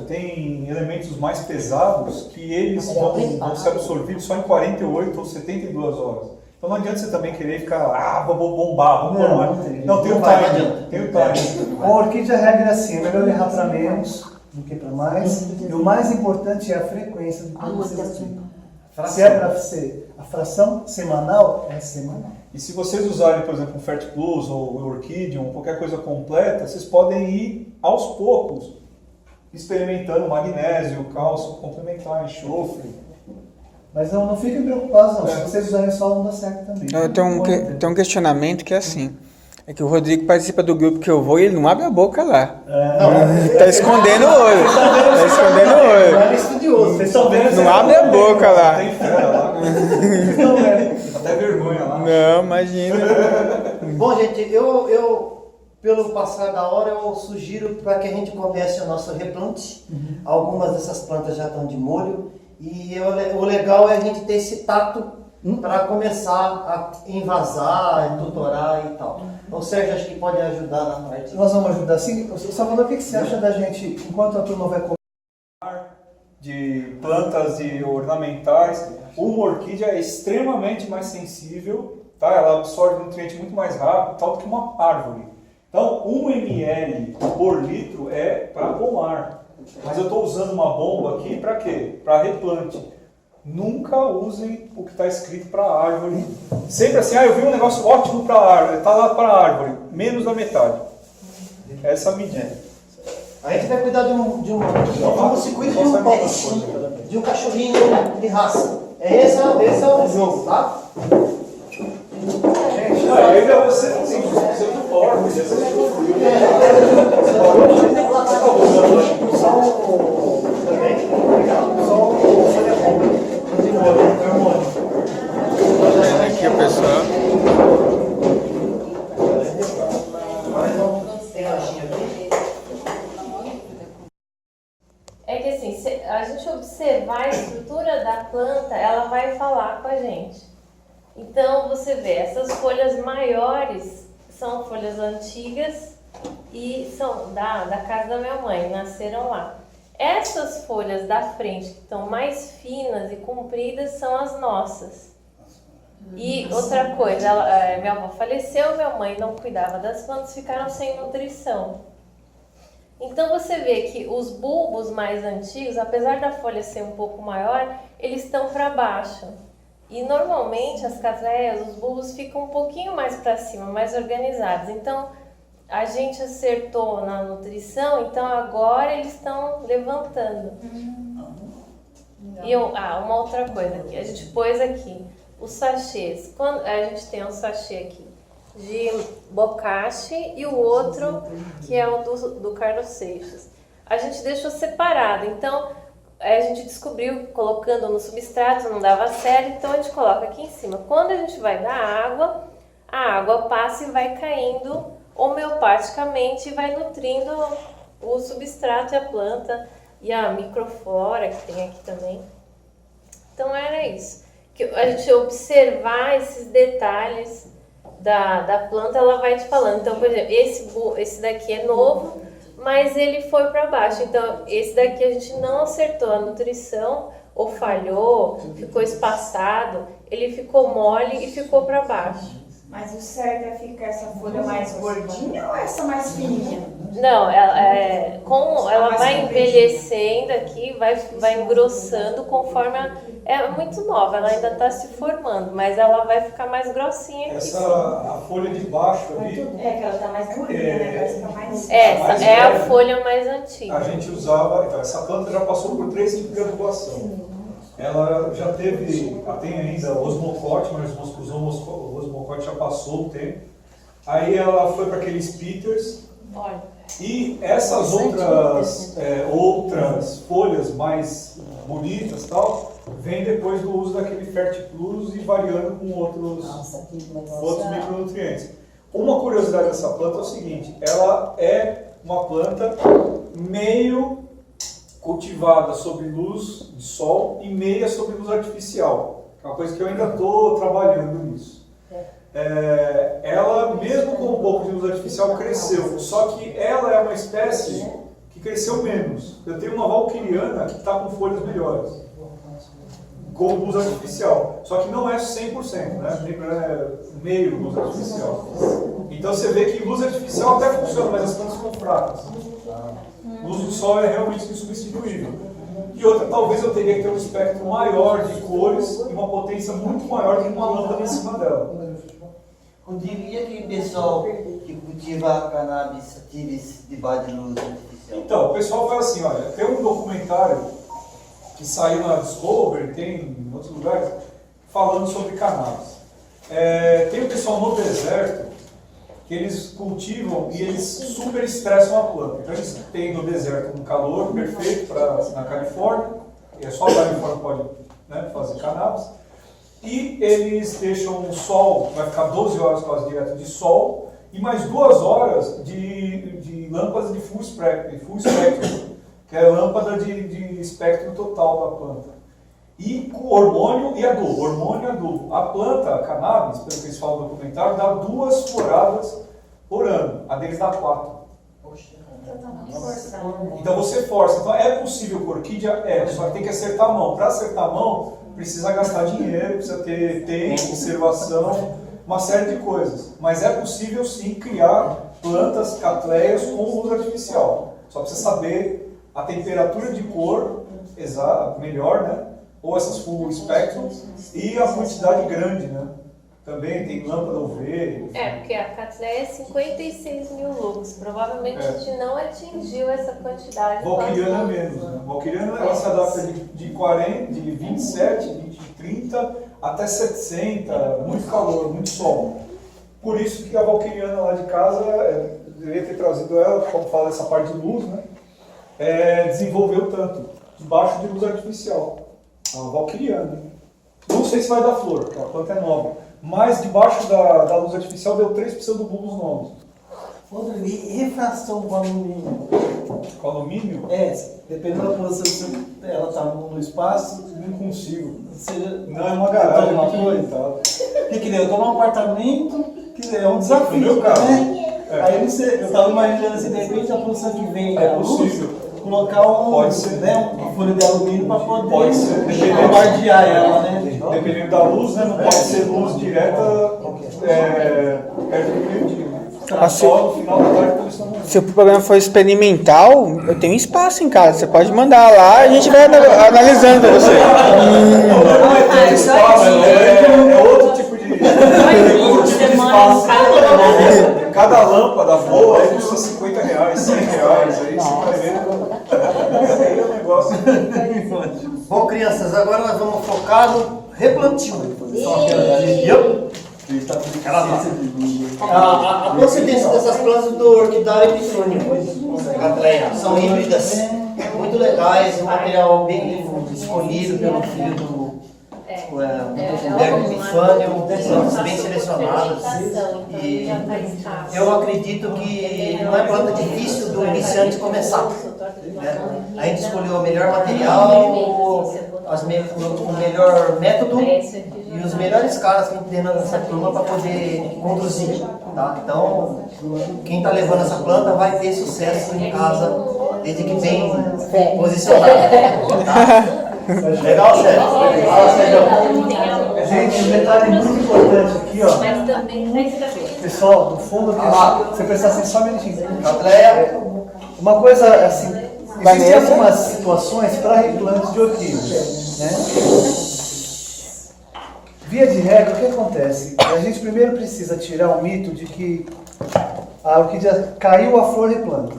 tem elementos mais pesados que eles vão ser absorvidos só em 48 ou 72 horas. Então não adianta você também querer ficar, vou bombar, vou pôr mais. Não, tem o time. Com a orquídea a regra é assim, é melhor errar para menos do que para mais. E o mais importante é a frequência do que vocês aplicam. Se é para ser a fração semanal, é semanal. E se vocês usarem, por exemplo, um Fertilus ou Orchidium, qualquer coisa completa, vocês podem ir aos poucos experimentando magnésio, cálcio complementar, enxofre. Mas não fiquem preocupados não, se vocês usarem só não dá certo também. Eu tenho um questionamento que é assim. É que o Rodrigo participa do grupo que eu vou e ele não abre a boca lá. Tá escondendo o olho. Tá escondendo o olho. É estudioso, vocês estão vendo? Não abre a boca lá. Tem fera lá. Até vergonha lá. Não, imagina. Bom, gente, eu pelo passar da hora, eu sugiro para que a gente comece o nosso replante. Algumas dessas plantas já estão de molho. E o legal é a gente ter esse tato para começar a invasar, tutorar e tal. Ou seja, acho que pode ajudar na parte. Nós vamos ajudar sim. Salvador, o que você acha da gente, enquanto a turma vai de plantas e ornamentais, uma orquídea é extremamente mais sensível, tá? Ela absorve nutriente muito mais rápido, tal do que uma árvore. Então, 1 ml por litro é para pomar. Mas eu estou usando uma bomba aqui para quê? Para replante. Nunca usem o que está escrito para árvore. Sempre assim, eu vi um negócio ótimo para árvore, está lá para árvore, menos da metade. Essa é a medida. A gente vai cuidar como se cuida de um pet, de um cachorrinho de raça. Esse é o jogo, tá? Gente, ele é você do porco, você Aqui o pessoal. É que assim, se a gente observar a estrutura da planta, ela vai falar com a gente. Então, você vê, essas folhas maiores são folhas antigas e são da casa da minha mãe, nasceram lá. Essas folhas da frente, que estão mais finas e compridas, são as nossas. E outra coisa, minha avó faleceu, minha mãe não cuidava das plantas, ficaram sem nutrição. Então você vê que os bulbos mais antigos, apesar da folha ser um pouco maior, eles estão para baixo. E normalmente as catleias, os bulbos ficam um pouquinho mais para cima, mais organizados. Então a gente acertou na nutrição, então agora eles estão levantando. E uma outra coisa aqui, a gente pôs aqui os sachês. Quando a gente tem um sachê aqui de bocache e o outro que é o do Carlos Seixas. A gente deixou separado, então a gente descobriu colocando no substrato não dava certo, então a gente coloca aqui em cima. Quando a gente vai dar água, a água passa e vai caindo homeopaticamente e vai nutrindo o substrato e a planta e a microflora que tem aqui também. Então era isso. Que a gente observar esses detalhes da planta, ela vai te falando. Então, por exemplo, esse daqui é novo, mas ele foi para baixo. Então, esse daqui a gente não acertou a nutrição, ou falhou, ficou espaçado, ele ficou mole e ficou para baixo. Mas o certo é ficar essa folha mais gordinha ou essa mais fininha? Não, como ela vai envelhecendo aqui, vai engrossando conforme é muito nova, ela ainda está se formando, mas ela vai ficar mais grossinha aqui. A folha de baixo ali, É que ela tá mais durinha, né? Parece que tá mais... Essa é a folha mais antiga. a gente usava, então essa planta já passou por 3 tipos de adubação. Ela já tem ainda osmocote, mas o osmocote já passou o tempo. Aí ela foi para aqueles Peters. Olha. E essas outras folhas mais bonitas tal, vem depois do uso daquele Fertiplus e variando com outros micronutrientes. Uma curiosidade dessa planta é o seguinte, ela é uma planta meio cultivada sob luz de sol e meia sob luz artificial. É uma coisa que eu ainda estou trabalhando nisso. Ela, mesmo com um pouco de luz artificial, cresceu. Só que ela é uma espécie que cresceu menos. Eu tenho uma valquiriana que está com folhas melhores, com luz artificial. Só que não é 100%, né? É meio luz artificial. Então você vê que luz artificial até funciona, mas as plantas ficam fracas. Luz do sol é realmente insubstituível. E outra, talvez eu teria que ter um espectro maior de cores e uma potência muito maior do que uma lâmpada em cima dela. Rodrigo, e aquele pessoal que cultiva cannabis sativas debaixo de luz artificial? Então, o pessoal faz assim, olha, tem um documentário que saiu na Discovery, tem em outros lugares, falando sobre cannabis. Tem o pessoal no deserto que eles cultivam e eles super estressam a planta. Então eles têm no deserto um calor perfeito na Califórnia, e é só a Califórnia pode, né, fazer cannabis. E eles deixam o sol, vai ficar 12 horas quase direto de sol, e mais 2 horas de lâmpadas de full spectrum, que é lâmpada de espectro total da planta. E com hormônio e adubo, hormônio e adubo. A planta, a cannabis, pelo que eles falam no documentário, dá 2 floradas por ano, a deles dá 4. Então você força. Então é possível com orquídea? Só que tem que acertar a mão. Para acertar a mão, precisa gastar dinheiro, precisa ter tempo, observação, uma série de coisas. Mas é possível sim criar plantas, catleias com luz artificial. Só precisa saber a temperatura de cor exata, melhor, né? Ou essas full spectrum e a quantidade grande, né? Também tem lâmpada UV. Porque a catleia é 56 mil lux. Provavelmente a gente não atingiu essa quantidade. Valquiriana é menos, né? Valquiriana ela se adapta de 40, de 27, de 30 até 60, muito calor, muito sol. Por isso que a valquiriana lá de casa, eu deveria ter trazido ela, como fala essa parte de luz, né? Desenvolveu tanto, debaixo de luz artificial. A valquiriana. Não sei se vai dar flor, porque a planta é nova. Mas debaixo da luz artificial deu 3% do bulbos novos. Rodrigo, e refração com alumínio? Com alumínio? Dependendo da posição, se ela tá no espaço, não consigo. Não, é uma garagem uma muito coisa. tal. Que nem eu tô num apartamento, que é um desafio, No meu caso. né? Aí eu tava imaginando assim, de repente a posição que vem É da luz, possível. colocar Pode ser. uma folha de alumínio para poder Pode ser. bombardear ela, né? Dependendo da luz, né? Não pode ser luz direta perto do meio-dia. Só no final da tarde quando estão morrendo. Se o problema for experimental, eu tenho espaço em casa. Você pode mandar lá e a gente vai analisando pra você. Não é tanto espaço, é outro tipo de espaço. Cada lâmpada boa aí custa R$50, R$100, aí você vai ver. Aí é um negócio. Bom, crianças, agora nós vamos focar no replantio. A procedência dessas plantas do orquidário epifânio, são híbridas, muito legais, um material bem escolhido pelo filho do Epifânio, plantas bem selecionadas. E eu acredito que não é planta difícil do iniciante começar. Né? A gente escolheu o melhor material, o melhor método e os melhores caras que a gente tem nessa turma para poder conduzir. Tá? Então, quem está levando essa planta vai ter sucesso em casa, desde que bem posicionado. Tá? Legal, Sérgio? Fala, Sérgio. Gente, um detalhe muito importante aqui, ó. Pessoal, do fundo aqui, você prestar atenção só um minutinho. Uma coisa assim, existem algumas situações para replantes de orquídeas, né? Via de regra, o que acontece? A gente primeiro precisa tirar o mito de que a orquídea caiu a flor replanta.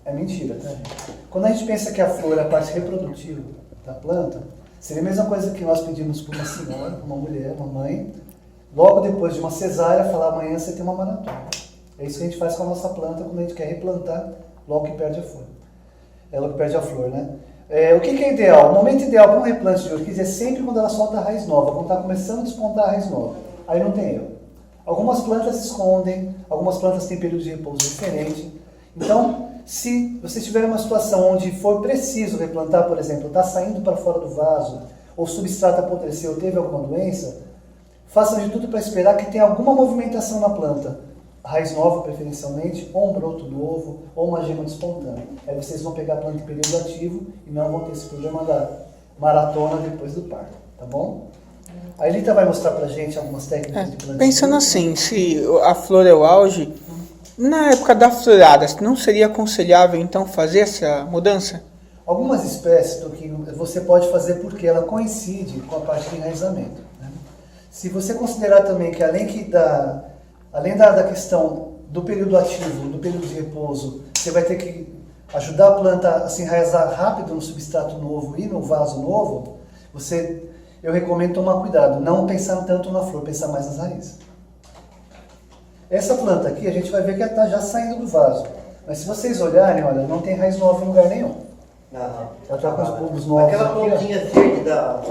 É mentira, tá, gente? Quando a gente pensa que a flor é a parte reprodutiva da planta, seria a mesma coisa que nós pedimos para uma senhora, uma mulher, uma mãe, logo depois de uma cesárea, falar: amanhã você tem uma maratona. É isso que a gente faz com a nossa planta quando a gente quer replantar logo que perde a flor. É logo que perde a flor, né? O que é ideal? O momento ideal para um replante de orquídea é sempre quando ela solta a raiz nova, quando está começando a despontar a raiz nova. Aí não tem erro. Algumas plantas se escondem, algumas plantas têm período de repouso diferente. Então, se você estiver em uma situação onde for preciso replantar, por exemplo, está saindo para fora do vaso, ou o substrato apodreceu ou teve alguma doença, façam de tudo para esperar que tenha alguma movimentação na planta. Raiz nova, preferencialmente, ou um broto novo, ou uma gema despontando. Aí vocês vão pegar a planta em período ativo e não vão ter esse problema da maratona depois do parto, tá bom? A Elita vai mostrar pra gente algumas técnicas de plantio. Pensando assim, se a flor é o auge, na época da florada, não seria aconselhável então fazer essa mudança? Algumas espécies do que você pode fazer porque ela coincide com a parte de enraizamento, né? Se você considerar também que além da questão do período ativo, do período de repouso, você vai ter que ajudar a planta a se enraizar rápido no substrato novo e no vaso novo, eu recomendo tomar cuidado, não pensar tanto na flor, pensar mais nas raízes. Essa planta aqui, a gente vai ver que ela está já saindo do vaso. Mas se vocês olharem, olha, não tem raiz nova em lugar nenhum. Ela está com os bulbos novos. Aquela aqui, pontinha verde da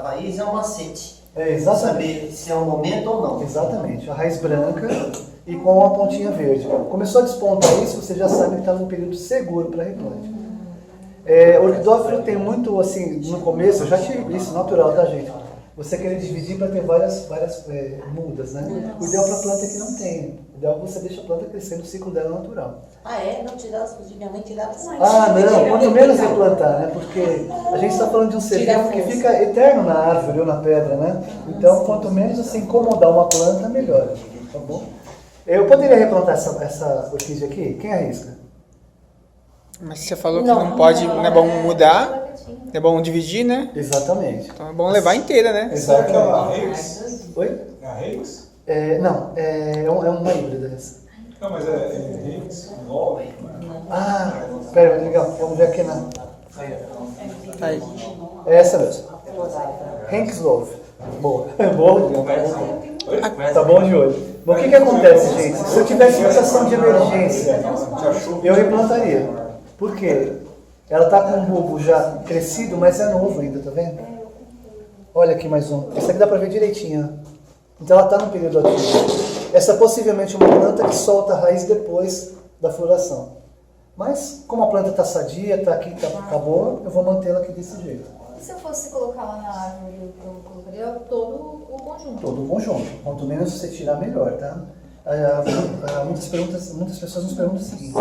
raiz é um macete. Exatamente. Saber se é um momento ou não. Exatamente. A raiz branca e com uma pontinha verde. Começou a despontar isso, você já sabe que está num período seguro para replante. O orquidófilo tem muito, assim, no começo, eu já tive isso, natural, tá, gente? Você querer dividir para ter várias mudas, né? O ideal para a planta é que não tenha. O ideal é que você deixe a planta crescer no ciclo dela natural. Ah, é? Não tirava, minha mãe tirava mais. Não, quanto menos replantar, né? Porque a gente está falando de um ser vivo que fica eterno na árvore ou na pedra, né? Então, quanto menos você incomodar uma planta, melhor, tá bom? Eu poderia replantar essa orquídea aqui? Quem arrisca? Mas você falou que não pode, não é bom mudar, é bom dividir, né? Exatamente. Então é bom levar inteira, né? Será que é a Reis? Oi? É a Reis? Não, é uma híbrida essa. Não, mas é Reis? Nove? Pera, legal, vamos ver aqui na... Tá aí. É essa mesmo. Hanks Love. Boa. Boa, tá bom de hoje. Bom, o que acontece, gente? Se eu tivesse situação de emergência, eu replantaria. Por quê? Ela está com um bulbo já crescido, mas é novo ainda, tá vendo? Olha aqui mais um. Essa aqui dá para ver direitinho. Então ela está no período ativo. Essa possivelmente é uma planta que solta a raiz depois da floração. Mas, como a planta está sadia, está aqui, tá boa, eu vou mantê-la aqui desse jeito. E se eu fosse colocar lá na árvore, eu colocaria todo o conjunto? Todo o conjunto. Quanto menos você tirar, melhor, tá? Muitas pessoas nos perguntam o seguinte: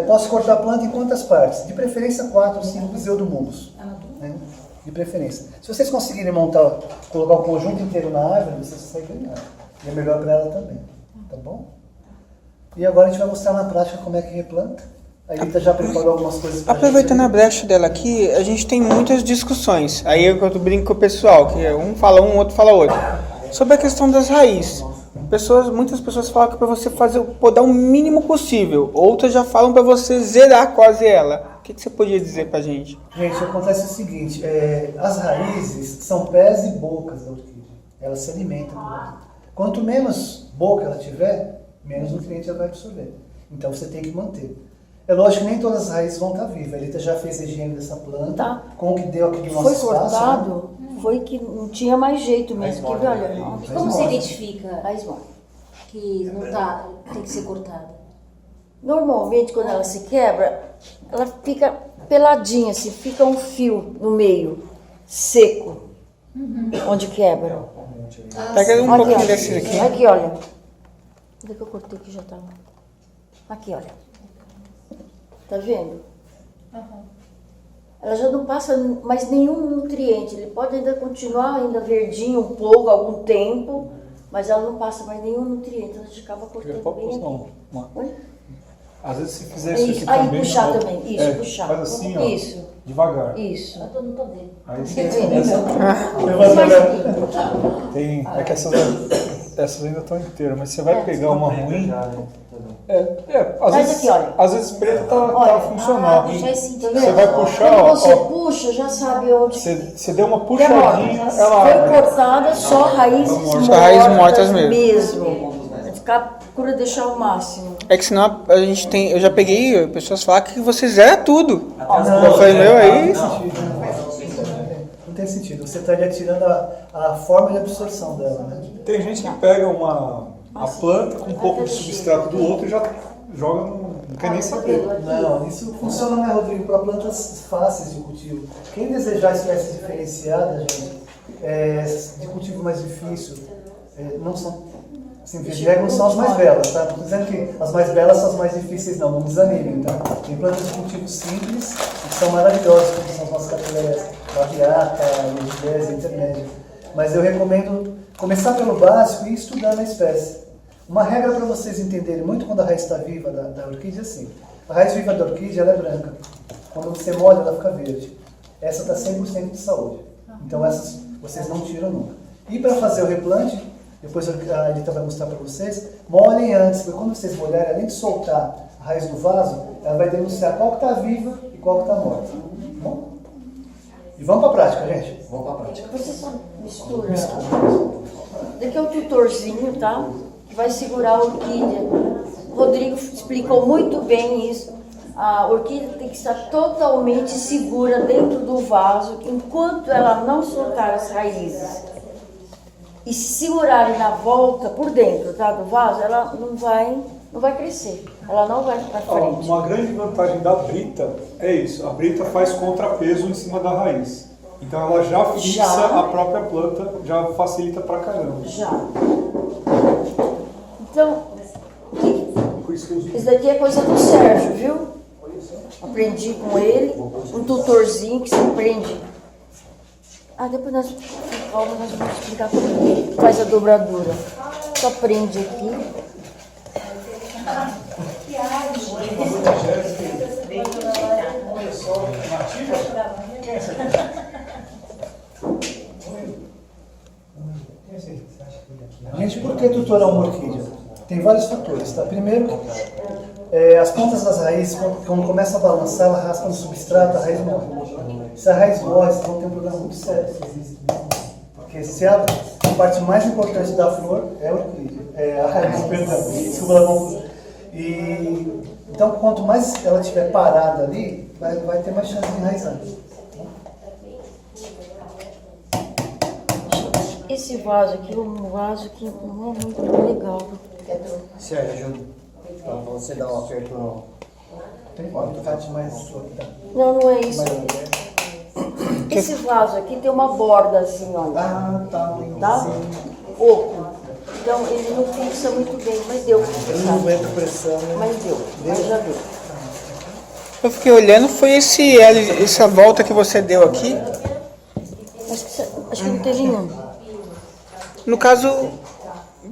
posso cortar a planta em quantas partes? De preferência 4 ou 5 pseudomulus. Né? De preferência. Se vocês conseguirem colocar o conjunto inteiro na árvore, vocês conseguem ganhar. E é melhor para ela também. Tá bom? E agora a gente vai mostrar na prática como é que replanta. A Elita já preparou algumas coisas para Aproveitando a brecha dela aqui, a gente tem muitas discussões. Aí eu brinco com o pessoal, que um fala um, outro fala outro. Sobre a questão das raízes. Muitas pessoas falam que para você podar o mínimo possível. Outras já falam para você zerar quase ela. O que você podia dizer pra gente? Gente, acontece o seguinte, as raízes são pés e bocas da orquídea. Ela se alimenta por aqui. Quanto menos boca ela tiver, menos nutrientes ela vai absorver. Então você tem que manter. É lógico que nem todas as raízes vão estar vivas. A Elita já fez a higiene dessa planta, Tá. com o que deu aqui no nosso Foi espaço. cortado, Né? foi que não tinha mais jeito mesmo. Quer ver? Olha, E como se identifica raiz morta. que não tá, tem que ser cortada? Normalmente, quando ela se quebra, ela fica peladinha, assim, fica um fio no meio, seco, onde quebra. Pega um Aqui, pouquinho ó. desse aqui. Aqui, olha. Onde é que eu cortei que já tava? Aqui, olha. Tá vendo? Ela já não passa mais nenhum nutriente. Ele pode ainda continuar ainda verdinho um pouco, algum tempo, mas ela não passa mais nenhum nutriente. Ela já acaba cortando bem aqui. Oi? Às vezes se fizer isso Isso, aqui aí também... puxar também, isso, puxar. Faz assim, ó, Isso. devagar. Isso. Eu tô no poder. Aí Quer você ver? tem... É que essas ainda estão inteiras, mas você vai pegar uma ruim... às Mas vezes, aqui, olha. às vezes preta tá Olha. funcional. Já senti. Você vai puxar, Quando ó, você ó, puxa, já sabe onde você deu uma que é morta. puxadinha, ela Foi abre. cortada só raízes mortas, Só raízes mortas mesmo. Procura deixar o máximo. É que senão a gente tem... Eu já peguei pessoas falam que você zera tudo. Não, Eu falei, meu, aí... Não tem sentido. Você estaria tirando a forma de absorção dela, né? Tem gente que pega a planta com um pouco de substrato do outro e já joga não quer nem saber. Não, isso funciona, né, Rodrigo, para plantas fáceis de cultivo. Quem desejar espécies diferenciadas, gente, de cultivo mais difícil, não são, assim, de regra, não são as mais belas, tá? Não estou dizendo que as mais belas são as mais difíceis, não desanimem, tá? Tem plantas de cultivo simples que são maravilhosas, como são as nossas capileiras, baviata, legidese, intermédia. Mas eu recomendo começar pelo básico e ir estudando a espécie. Uma regra para vocês entenderem muito quando a raiz está viva da orquídea é assim. A raiz viva da orquídea ela é branca. Quando você molha, ela fica verde. Essa está 100% de saúde. Então essas vocês não tiram nunca. E para fazer o replante, depois a Elita vai mostrar para vocês, molhem antes, porque quando vocês molharem, além de soltar a raiz do vaso, ela vai denunciar qual que está viva e qual que está morta. Tá bom? E vamos para a prática, gente. Vamos para a prática. Você só mistura. Daqui é o tutorzinho, tá? Que vai segurar a orquídea. O Rodrigo explicou muito bem isso. A orquídea tem que estar totalmente segura dentro do vaso enquanto ela não soltar as raízes. E se segurarem na volta, por dentro, tá, do vaso, ela não vai crescer. Ela não vai para frente. Uma grande vantagem da brita é isso. A brita faz contrapeso em cima da raiz. Então ela já fixa a própria planta, já facilita pra caramba. Já. Então, Por isso que eu uso. isso daqui é coisa do Sérgio, viu? Aprendi com ele, um tutorzinho que se aprende. Depois nós vamos explicar como que faz a dobradura. Só prende aqui. Gente, por que tutorar uma orquídea? Tem vários fatores, tá? Primeiro, as pontas das raízes, quando começa a balançar, ela raspa no substrato, a raiz morre. Se a raiz morre, vocês vão ter um problema muito sério. Porque se a parte mais importante da flor é a orquídea, a raiz, perdão. Desculpa, ela confusa. Então, quanto mais ela estiver parada ali, vai ter mais chance de enraizar. Esse vaso aqui é um vaso que não é muito legal. Sérgio, pra você dar um aperto Tem parte mais... Não, não é isso. Esse vaso aqui tem uma borda assim, olha. Ah, tá. Tá? Oco. Então ele não fixa muito bem, mas deu. Ele não aguenta pressão, né? Mas deu, mas já deu. Eu fiquei olhando, foi essa volta que você deu aqui. Acho que não tem nenhum. No caso,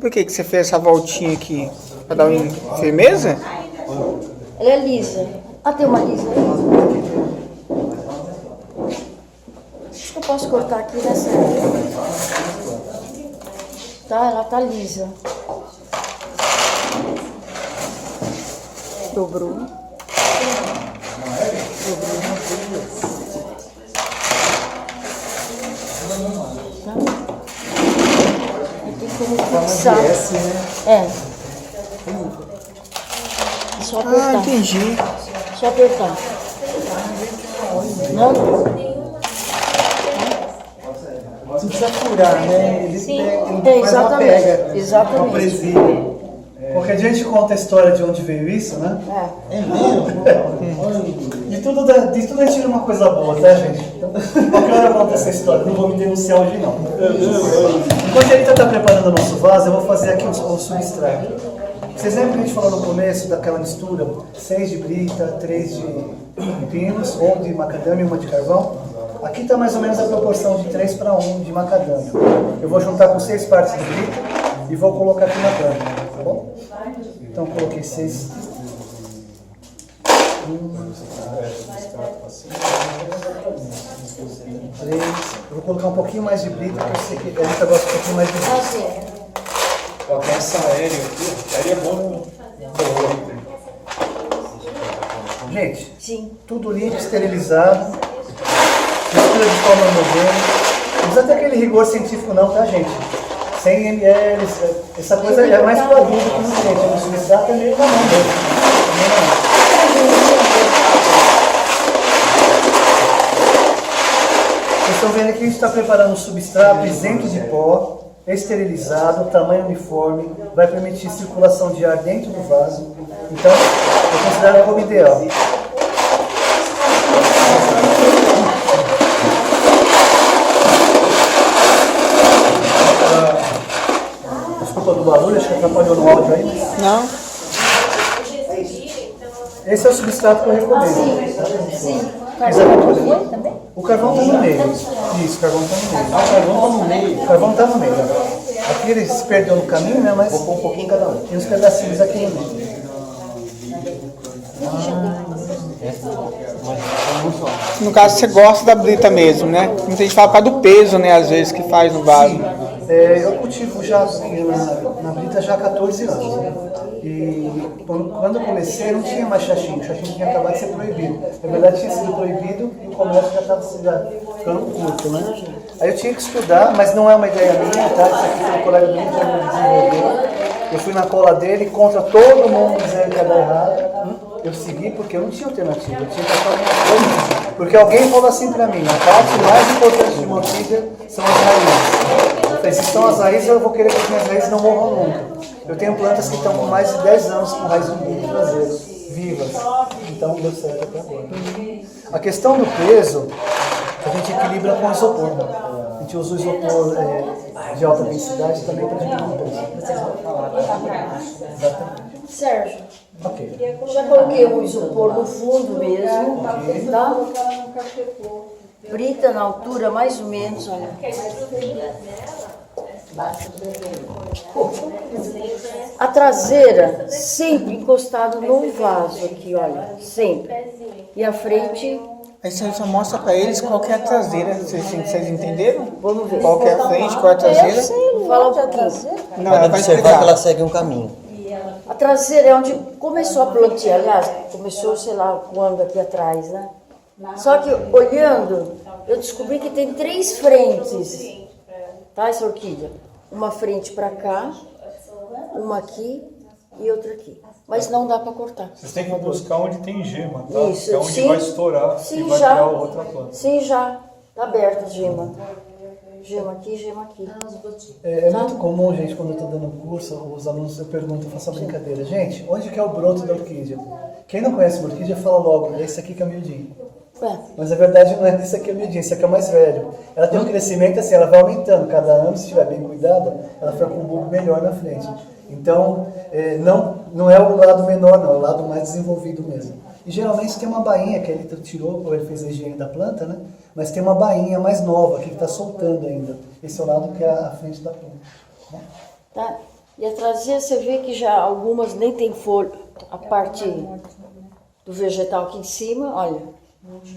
por que você fez essa voltinha aqui? Pra dar uma firmeza? Ela é lisa. Ah, tem uma lisa aí? Acho que eu posso cortar aqui nessa. Tá, ela tá lisa. Dobrou. Tá? Tem como fixar. É. Só apertar. Ah, entendi. Só apertar. Não? Não precisa furar, né? Ele faz exatamente. uma pega. Exatamente. Uma presilha. Qualquer dia a gente conta a história de onde veio isso, né? É. De tudo a gente tira uma coisa boa, tá, gente? Então, qualquer hora eu conto essa história, não vou me denunciar hoje não. Enquanto a gente está preparando o nosso vaso, eu vou fazer aqui o substrato. Vocês lembram que a gente falou no começo daquela mistura? 6 de brita, 3 de pinos, ou de macadâmia e uma de carvão? Aqui está mais ou menos a proporção de 3 para 1 de macadâmia. Eu vou juntar com 6 partes de brita e vou colocar aqui na câmera, tá bom? Então coloquei 6. 3. Eu vou colocar um pouquinho mais de brita, porque eu sei que a gente gosta um pouquinho mais de brita. Ó, tem essa aérea aqui. Aérea é bom. Gente, sim, tudo limpo, esterilizado, mistura de forma homogênea. Não precisa ter aquele rigor científico não, tá, gente? 100 ml, essa coisa é mais para adulto que não tem, a substrato é meio na mão mesmo. Vocês estão vendo que a gente está preparando um substrato isento de pó, esterilizado, tamanho uniforme, vai permitir circulação de ar dentro do vaso. Então, eu considero como ideal. Desculpa do barulho, acho que atrapalhou no áudio aí. Não. Esse é o substrato que eu recomendo. Sim. O carvão está no meio. Isso, o carvão está no meio. Ah, o carvão está no meio. O carvão está no meio. Aqui ele se perdeu no caminho, né? Mas vou pôr um pouquinho em cada um. Tem uns pedacinhos aqui no meio. No caso, você gosta da brita mesmo, né? Muita gente fala por causa do peso, né? Às vezes, que faz no vaso. Sim. Eu cultivo já na brita já há 14 anos. Né? E quando eu comecei, não tinha mais xaxim. O xaxim tinha acabado de ser proibido. Na verdade, tinha sido proibido e o comércio já estava ficando curto, né? Aí eu tinha que estudar, mas não é uma ideia minha, tá? Isso aqui foi um colega do Rio de Janeiro que desenvolveu. Eu fui na cola dele, contra todo mundo dizendo que ia dar errado. Eu segui porque eu não tinha alternativa, eu tinha que fazer alguma coisa. Porque alguém falou assim pra mim, a parte mais importante de uma orquídea são as raízes. Eu falei, se são as raízes, eu vou querer que as minhas raízes não morram nunca. Eu tenho plantas que estão com mais de 10 anos com raiz traseira, vivas. Então deu certo até agora. A questão do peso, a gente equilibra com o isopor. A gente usa o isopor de alta densidade também para diminuir o peso. Sérgio, Ok. já coloquei o isopor no fundo mesmo, tá? Brita na altura mais ou menos, olha. A traseira sempre encostada no vaso aqui, olha, sempre. E a frente... Aí você só mostra pra eles qual que é a traseira. Vocês entenderam? Vamos ver. Qual que é a frente, qual é a traseira? Fala um pouquinho. Não, ela vai observar explicar. que ela segue um caminho. A traseira é onde começou a plantinha, aliás, começou, sei lá, quando aqui atrás, né? Só que, olhando, eu descobri que tem 3 frentes, tá, essa orquídea? Uma frente para cá, uma aqui e outra aqui. Mas não dá para cortar. Vocês têm que buscar onde tem gema, tá? Isso, Que é onde sim. vai estourar Sim, e vai já. criar outra planta. Sim, já. Tá aberta a gema. Gema aqui, gema aqui. É muito comum, gente, quando eu estou dando curso, os alunos eu pergunto, eu faço a brincadeira. Gente, onde que é o broto da orquídea? Quem não conhece uma orquídea fala logo, esse aqui que é o miudinho. É. Mas a verdade não é esse aqui é o miudinho, esse aqui é o mais velho. Ela tem um crescimento assim, ela vai aumentando cada ano, se estiver bem cuidada, ela fica com um bulbo melhor na frente. Então, não é o lado menor, não, é o lado mais desenvolvido mesmo. E geralmente tem uma bainha que ele tirou, ou ele fez a higiene da planta, né? Mas tem uma bainha mais nova aqui que está soltando ainda. Esse é o lado que é a frente da planta. Né? Tá? E a traseira você vê que já algumas nem tem folha, a parte do vegetal aqui em cima, olha,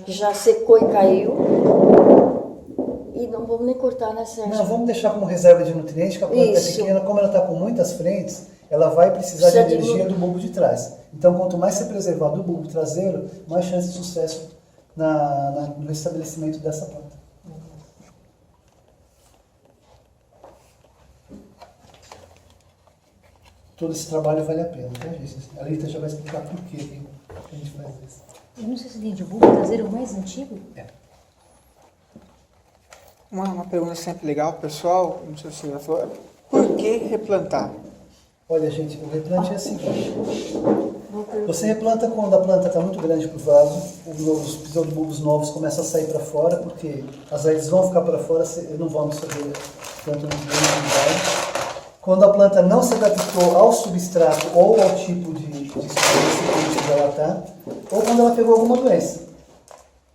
que já secou e caiu. E não vamos nem cortar, né, Sérgio? Não, vamos deixar como reserva de nutrientes, que a planta é pequena, como ela está com muitas frentes, ela vai precisar de energia do bulbo de trás. Então, quanto mais você preservar do bulbo traseiro, mais chance de sucesso no restabelecimento dessa planta. Todo esse trabalho vale a pena, tá, gente? A Rita já vai explicar por que a gente faz isso. Eu não sei se o bulbo traseiro é o mais antigo. É. Uma pergunta sempre legal, pessoal, não sei se você já falou, por que replantar? Olha, gente, o replante é o seguinte. Você replanta quando a planta está muito grande para o vaso, os pseudobulbos novos começam a sair para fora, porque as raízes vão ficar para fora e não vão absorver tanto nutriente. Quando a planta não se adaptou ao substrato ou ao tipo de superfície que ela está, ou quando ela pegou alguma doença,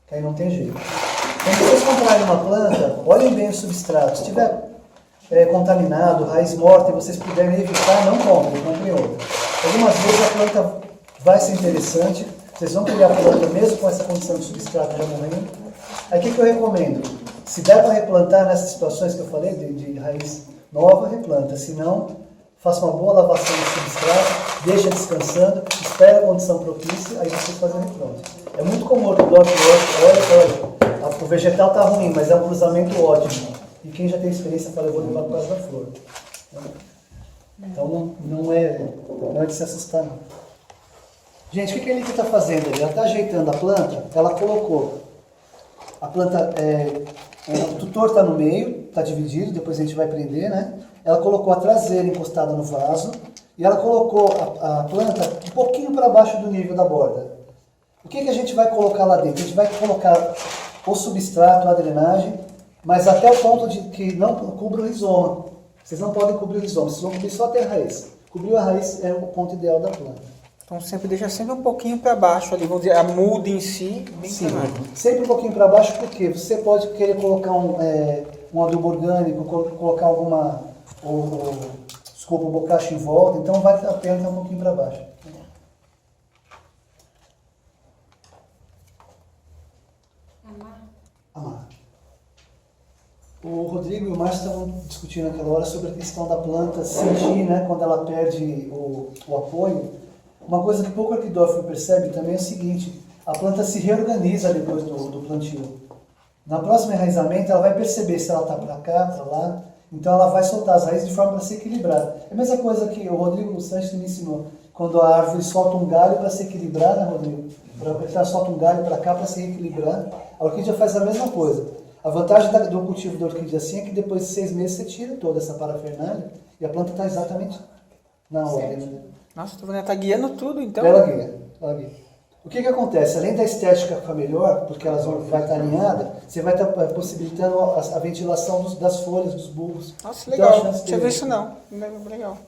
que aí não tem jeito. Quando vocês comprarem uma planta, olhem bem o substrato. Se estiver contaminado, raiz morta, e vocês puderem evitar, não comprem outra. Algumas vezes a planta vai ser interessante, vocês vão criar a planta mesmo com essa condição de substrato já morrendo. Aí o que eu recomendo? Se der para replantar nessas situações que eu falei, de raiz nova, replanta. Se não, faça uma boa lavação do substrato, deixa descansando, espera a condição propícia, aí vocês fazem o replante. É muito comum o orquidófilo, olha, o vegetal está ruim, mas é um cruzamento ótimo. E quem já tem experiência fala, eu vou levar por causa da flor. Então não é de se assustar, não. Gente, o que a Elita está fazendo ali? Ela está ajeitando a planta, ela colocou a planta, o tutor está no meio, está dividido, depois a gente vai prender, né? Ela colocou a traseira encostada no vaso e ela colocou a planta um pouquinho para baixo do nível da borda. O que a gente vai colocar lá dentro? A gente vai colocar o substrato, a drenagem, mas até o ponto de que não cubra o rizoma. Vocês não podem cobrir o rizoma, vocês vão cobrir só até a raiz. Cobrir a raiz é o ponto ideal da planta. Então deixa sempre um pouquinho para baixo ali, vamos dizer, a muda em si, bem Sim, pra baixo. sempre um pouquinho para baixo, porque você pode querer colocar um adubo orgânico, colocar desculpa, o bocache em volta, então vale a pena estar um pouquinho para baixo. Amarra. O Rodrigo e o Márcio estavam discutindo naquela hora sobre a questão da planta sentir, né, quando ela perde o apoio. Uma coisa que pouco orquidófilo percebe também é o seguinte, a planta se reorganiza depois do plantio. Na próxima enraizamento ela vai perceber se ela está para cá, para lá, então ela vai soltar as raízes de forma para se equilibrar. É a mesma coisa que o Rodrigo Sanches me ensinou, quando a árvore solta um galho para se equilibrar, né, Rodrigo? Ela solta um galho para cá para se equilibrar, a orquídea faz a mesma coisa. A vantagem do cultivo da orquídea assim é que depois de 6 meses você tira toda essa parafernália e a planta está exatamente na ordem. Nossa, estou vendo, ela está guiando tudo, então. Ela guia. O que acontece? Além da estética ficar melhor, porque elas vai estar alinhada, você vai estar possibilitando a ventilação das folhas, dos bulbos. Nossa, legal. Não tinha visto isso não. Legal.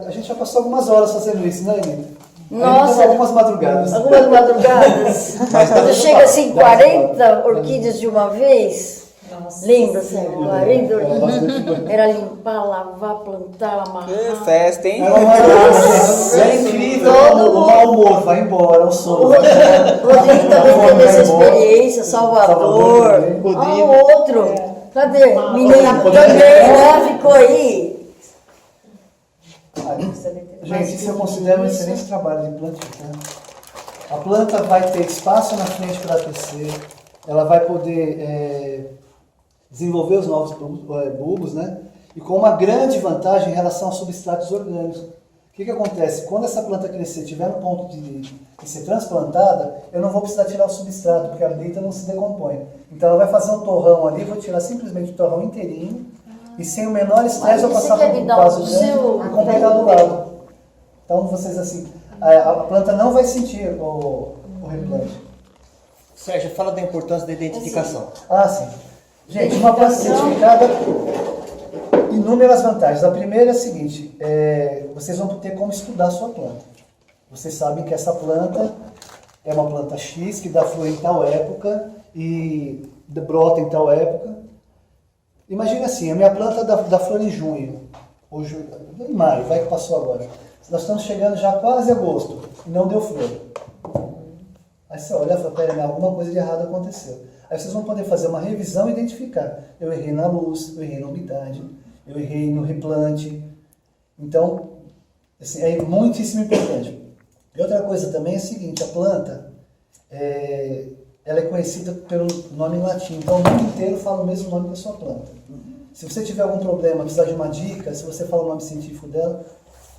A gente já passou algumas horas fazendo isso, né, Elina? Nossa, algumas madrugadas. Algumas madrugadas. Quando chega assim, 40 orquídeas de uma vez. Nossa, lembra, Sérgio? 40 orquídeas. Era limpar, lavar, plantar, amarrar. Que festa, hein? É incrível. O mau humor vai embora, o sono. O Rodrigo também teve essa experiência, Salvador. O outro. Cadê? Menino também, né? Ficou aí. Gente, isso eu considero um excelente trabalho de plantio. Tá? A planta vai ter espaço na frente para crescer, ela vai poder desenvolver os novos bulbos, né? E com uma grande vantagem em relação aos substratos orgânicos. O que acontece? Quando essa planta crescer, tiver no ponto de ser transplantada, eu não vou precisar tirar o substrato, porque a leita não se decompõe. Então ela vai fazer um torrão ali, vou tirar simplesmente o torrão inteirinho, e sem o menor estresse eu passar por um vaso grande e completar do lado. Então vocês assim, a planta não vai sentir o replante. Sérgio, fala da importância da identificação. Ah, sim. Gente, uma planta certificada, inúmeras vantagens. A primeira é a seguinte, vocês vão ter como estudar a sua planta. Vocês sabem que essa planta é uma planta X, que dá flor em tal época e brota em tal época. Imagina assim, a minha planta dá flor em junho, ou em maio, vai que passou agora. Nós estamos chegando já quase agosto e não deu flor. Aí você olha e fala, pera, alguma coisa de errado aconteceu. Aí vocês vão poder fazer uma revisão e identificar. Eu errei na luz, eu errei na umidade, eu errei no replante. Então, assim, é muitíssimo importante. E outra coisa também é a seguinte, a planta, ela é conhecida pelo nome em latim, então o mundo inteiro fala o mesmo nome da sua planta. Se você tiver algum problema, precisar de uma dica, se você fala o nome científico dela,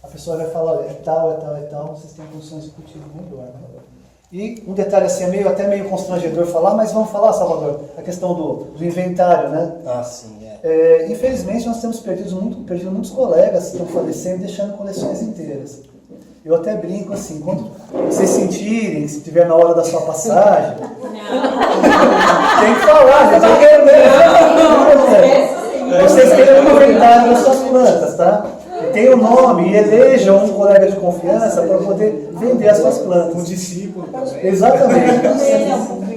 a pessoa vai falar, olha, é tal, vocês têm condições de cultivo melhor. Né? E um detalhe assim, até meio constrangedor falar, mas vamos falar, Salvador, a questão do inventário, né? Ah, sim, infelizmente nós temos perdido muitos colegas que estão falecendo, deixando coleções inteiras. Eu até brinco assim, quando vocês sentirem, se estiver na hora da sua passagem, tem que falar, gente, eu quero ver. Vocês têm um inventário das suas plantas, tá? Tem o nome e elejam um colega de confiança para poder vender as suas plantas. Um discípulo também. Exatamente.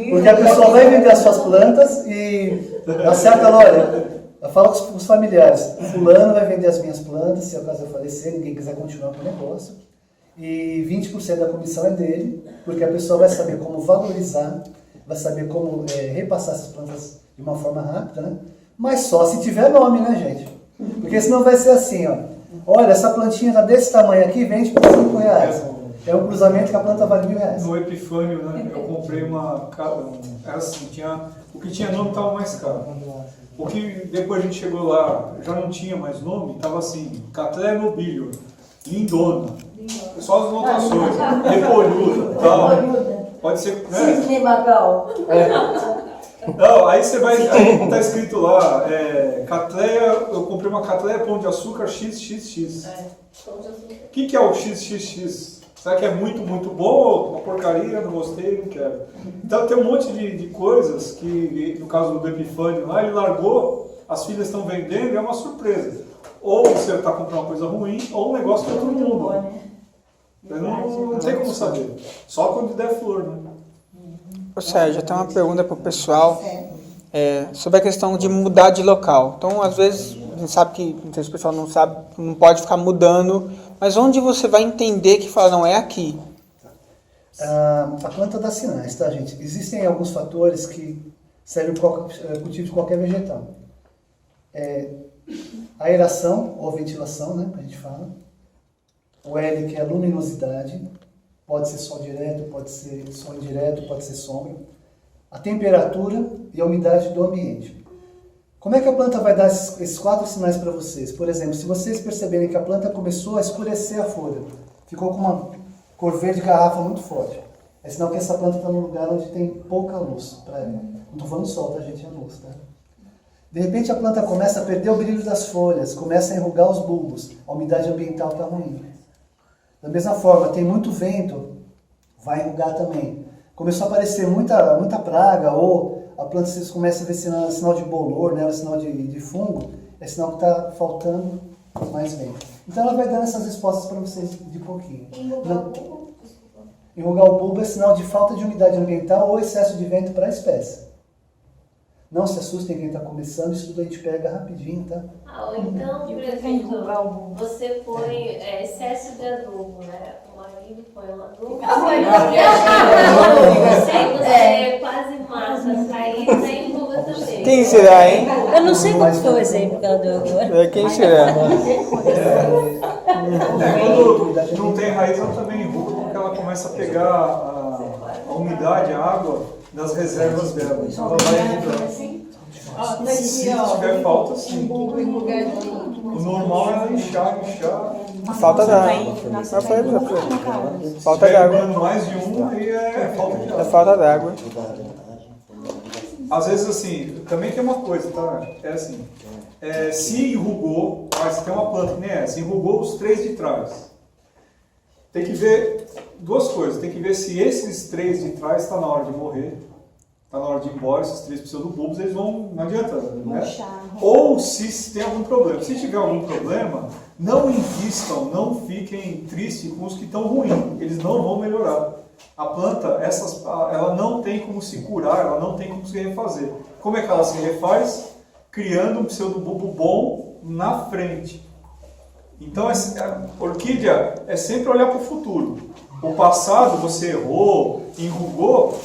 Porque a pessoa vai vender as suas plantas e acerta, olha, fala com os familiares, fulano vai vender as minhas plantas, se é o caso eu falecer, ninguém quiser continuar com o negócio. E 20% da comissão é dele, porque a pessoa vai saber como valorizar, vai saber como repassar essas plantas de uma forma rápida, né? Mas só se tiver nome, né, gente? Porque senão vai ser assim, ó. Olha, essa plantinha tá desse tamanho aqui, vende por R$5. É um cruzamento que a planta vale R$1.000. No Epifânio, né, eu comprei o que tinha nome estava mais caro. O que depois a gente chegou lá, já não tinha mais nome, estava assim, Cattleya nobilior, lindona. Só as notações, repolhuda, tal. Pode ser, né? Cisne Magal. Não, aí você vai, aí tá escrito lá, Cattleya, eu comprei uma Cattleya Pão de Açúcar XXX. O que é o XXX? Será que é muito, muito bom? Uma porcaria, não gostei, não quero. Então tem um monte de coisas que, no caso do Epifânio lá, ele largou, as filhas estão vendendo e é uma surpresa. Ou você está comprando uma coisa ruim, ou um negócio para todo mundo. Não tem como saber. Só quando der flor, né? Ô Sérgio, tem uma pergunta para o pessoal sobre a questão de mudar de local. Então, às vezes, a gente sabe que, não sei se o pessoal não sabe, não pode ficar mudando, mas onde você vai entender que fala, não é aqui? A planta dá sinais, tá, gente? Existem alguns fatores que servem para o cultivo de qualquer vegetal. Aeração ou ventilação, né, que a gente fala. O L, que é a luminosidade. Pode ser sol direto, pode ser sol indireto, pode ser sombra. A temperatura e a umidade do ambiente. Como é que a planta vai dar esses 4 sinais para vocês? Por exemplo, se vocês perceberem que a planta começou a escurecer a folha, ficou com uma cor verde garrafa muito forte, é sinal que essa planta está num lugar onde tem pouca luz para ela. Não estou falando sol, tá, gente? É luz, tá? De repente a planta começa a perder o brilho das folhas, começa a enrugar os bulbos, a umidade ambiental está ruim. Da mesma forma, tem muito vento, vai enrugar também. Começou a aparecer muita praga, ou a planta vocês começam a ver sinal de bolor, né, sinal de fungo, é sinal que está faltando mais vento. Então ela vai dando essas respostas para vocês de pouquinho. Enrugar o bulbo é sinal de falta de umidade ambiental ou excesso de vento para a espécie. Não se assustem quem está começando, isso tudo a gente pega rapidinho, tá? Ou então, por exemplo, você põe excesso de adubo, né? O marido põe um adubo. Você quase mata, aí tem enruga também. Quem será, hein? Eu não sei qual foi o exemplo que ela deu agora. Quem será? Quando não tem raiz, ela também enruga, porque ela começa a pegar a umidade, a água das reservas dela. Então ela vai enrugando. Se tiver falta, sim. O normal é ela inchar. Falta d'água. Falta d'água. Mais de um, aí é falta de água. É falta d'água. Às vezes, assim, também tem uma coisa, tá? É assim, se enrugou, mas tem uma planta que nem essa, enrugou os 3 de trás. tem que ver duas coisas. Tem que ver se esses 3 de trás está na hora de morrer, está na hora de ir embora. Esses 3 precisam do bulbos, eles vão, não adianta, né? Ou se tem algum problema. Se tiver algum problema, não invistam, não fiquem tristes com os que estão ruins. Eles não vão melhorar. A planta, ela não tem como se curar, ela não tem como se refazer. Como é que ela se refaz? Criando um pseudobulbo bom na frente. Então, a orquídea é sempre olhar para o futuro. O passado, você errou, enrugou.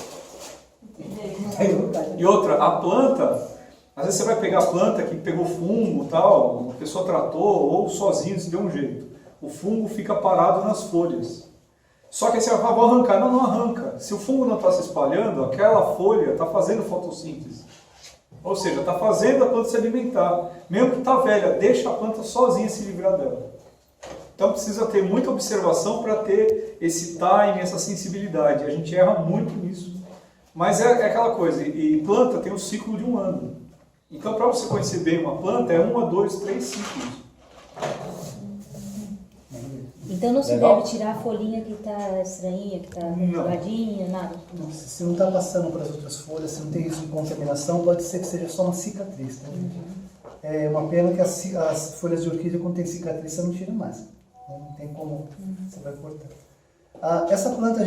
E outra, a planta, às vezes você vai pegar a planta que pegou fungo, tal, a pessoa tratou, ou sozinho, se deu um jeito. O fungo fica parado nas folhas. Só que aí você vai vou arrancar. Não arranca. Se o fungo não está se espalhando, aquela folha está fazendo fotossíntese. Ou seja, está fazendo a planta se alimentar. Mesmo que está velha, deixa a planta sozinha se livrar dela. Então precisa ter muita observação para ter esse time, essa sensibilidade. A gente erra muito nisso. Mas é aquela coisa, e planta tem um ciclo de 1 ano. Então para você conhecer bem uma planta, é 1 a 2, 3 ciclos. Então não se deve tirar a folhinha que está estranhinha, que está enjoadinha, nada? Não, se não está passando para as outras folhas, se não tem risco de contaminação, pode ser que seja só uma cicatriz. Tá? É uma pena que as folhas de orquídea, quando tem cicatriz, você não tira mais. Não tem como, você vai cortar. Essa planta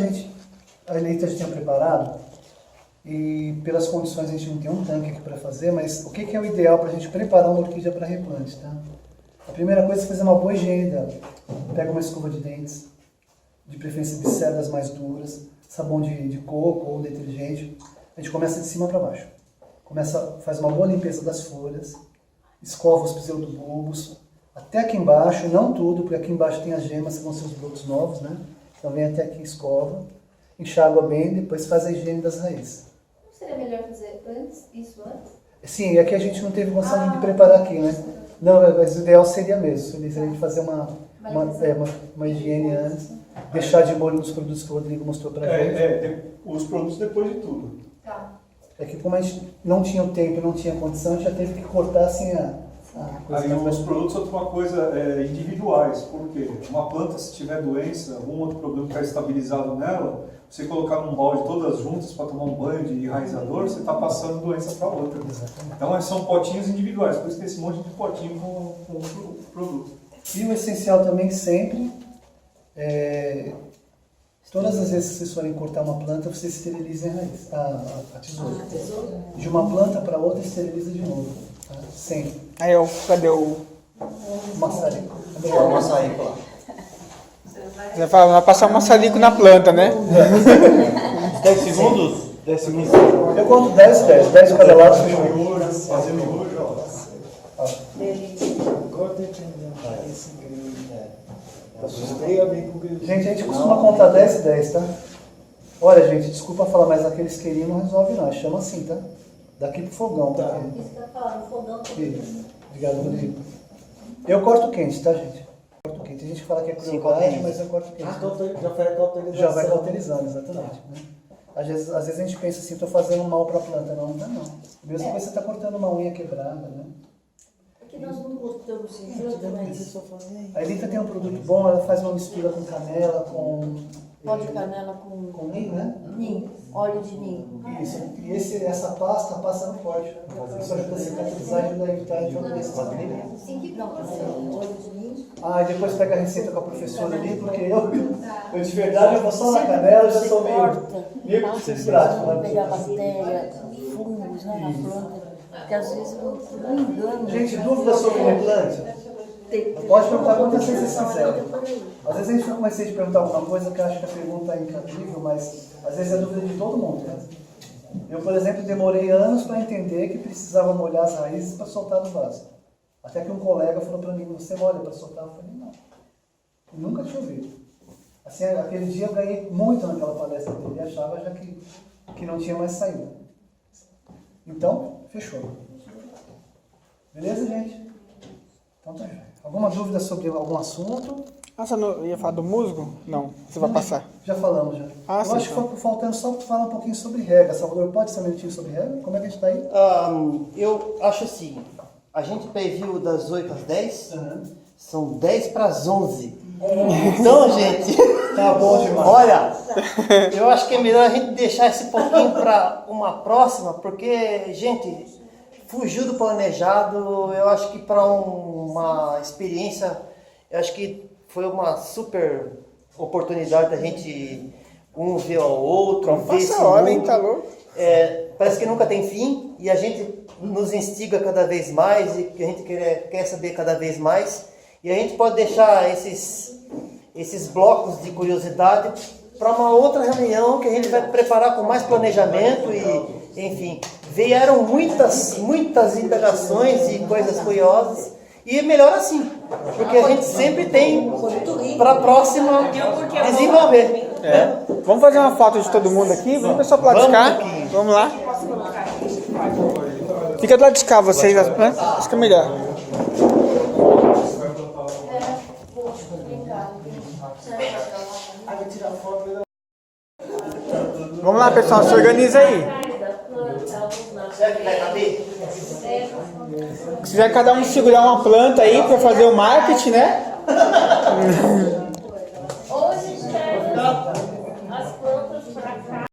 a Eleita já tinha preparado, e pelas condições a gente não tem um tanque aqui para fazer, mas o que é o ideal para a gente preparar uma orquídea para replante? Tá? A primeira coisa é fazer uma boa higiene dela. Pega uma escova de dentes, de preferência de cerdas mais duras, sabão de coco ou detergente. A gente começa de cima para baixo. Faz uma boa limpeza das folhas, escova os pseudobulbos, até aqui embaixo, não tudo, porque aqui embaixo tem as gemas que vão ser os brotos novos, né? Então vem até aqui, escova, enxágua bem, depois faz a higiene das raízes. Não seria melhor fazer isso antes? Sim, é que a gente não teve condição de preparar aqui, né? Não, mas o ideal seria mesmo, seria a gente fazer uma higiene antes, deixar de molho nos produtos que o Rodrigo mostrou pra gente. Os produtos depois de tudo. Tá. É que como a gente não tinha o tempo, não tinha condição, a gente já teve que cortar assim Aí os produtos são uma coisa individuais, porque uma planta, se tiver doença, algum outro problema que está estabilizado nela, você colocar num balde todas juntas para tomar um banho de enraizador, você está passando doença para outra. Então são potinhos individuais, por isso tem esse monte de potinho com produto. E o essencial também sempre todas as vezes que vocês forem cortar uma planta, você esterilizem a tesoura. De uma planta para outra, esteriliza de novo. Tá? Sempre. Aí, cadê o maçarico? O maçarico lá. Você fala, vai passar um maçarico na planta, né? 10 segundos? 10 segundos. Eu conto 10 para cada lado. Fazer miojo, ó. Gente, a gente costuma contar 10 e 10, tá? Olha, gente, desculpa falar, mas aquele isqueirinho não resolve não, chama assim, tá? Daqui pro fogão, tá? Isso que eu falando, fogão. Obrigado, Rodrigo. Eu corto quente, tá, gente? Corto quente. Tem gente que fala que é crueldade, mas eu corto quente. Já vai cauterizando, exatamente. Né? Às vezes a gente pensa assim, estou fazendo mal para a planta. Não, não tá não. Mesmo que você está cortando uma unha quebrada, né? Porque nós não gostamos de A Elita tem um produto bom, ela faz uma mistura com canela, com... Óleo de canela com ninho, né? Ninho, óleo de ninho. Isso. E essa pasta no forte. Isso ajuda a cicatrizar e ajuda a evitar entrada desse bagulho. Sim, que não, óleo de ninho. E depois pega a receita com a professora ali, porque eu de verdade, eu vou só na canela, já sou meio prático. Pegar bactéria, fungos, né, na planta, porque às vezes não engano. Gente, dúvida sobre replante? Pode perguntar quantas vezes vocês quiserem. Às vezes a gente fica com receio de perguntar alguma coisa que eu acho que a pergunta é incrível, mas às vezes é dúvida de todo mundo. Né? Eu, por exemplo, demorei anos para entender que precisava molhar as raízes para soltar no vaso. Até que um colega falou para mim, você molha para soltar? Eu falei, não. Eu nunca tinha ouvido. Assim, aquele dia eu ganhei muito naquela palestra dele, achava já que não tinha mais saída. Então, fechou. Beleza, gente? Então tá. Alguma dúvida sobre algum assunto? Você não ia falar do musgo? Não, você vai passar. Já falamos, já. Eu acho que foi faltando só falar um pouquinho sobre rega. Salvador, pode ser um minutinho sobre rega? Como é que a gente está aí? Eu acho assim, a gente previu das 8 às 10, são 10 para as 11. Então, gente... Tá bom demais. Olha, eu acho que é melhor a gente deixar esse pouquinho para uma próxima, porque, gente, fugiu do planejado. Eu acho que para uma experiência, eu acho que foi uma super oportunidade da gente um ver ao outro, ver esse Passa a hora, hein? mundo. Tá louco? Parece que nunca tem fim e a gente nos instiga cada vez mais e que a gente quer saber cada vez mais. E a gente pode deixar esses blocos de curiosidade para uma outra reunião que a gente vai preparar com mais planejamento e, enfim, vieram muitas indagações e coisas curiosas. E é melhor assim, porque a gente sempre tem para a próxima desenvolver. Vamos fazer uma foto de todo mundo aqui? Vamos pessoal pro lado de cá? Vamos lá. Fica do lado de cá vocês, as plantas. Acho que é melhor. Vamos lá, pessoal, se organiza aí. Será que vai caber? Se quiser cada um segurar uma planta aí para fazer o marketing, né? Ou a gente pega as plantas pra cá.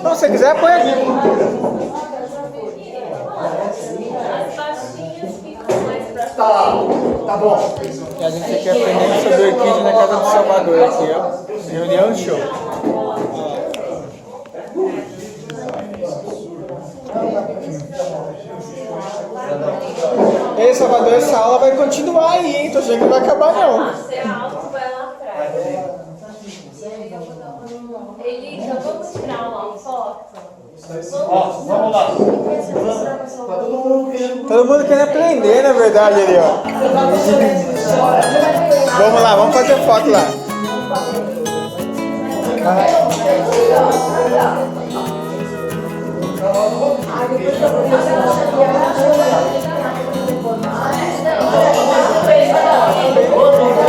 Não, se você quiser, põe aqui. As pastinhas ficam mais pra frente. Tá bom. E a gente aqui aprendendo sobre orquídea na casa do Salvador aqui, ó. Reunião show. Ei, Salvador, essa aula vai continuar aí, hein? Tô achando que não vai acabar, não. Você alto vai lá atrás. Elisa, vamos tirar uma foto? Vamos lá. Tá todo mundo querendo. Todo mundo querendo aprender, na verdade, ali, ó. Vamos lá, vamos fazer foto lá. Todo mundo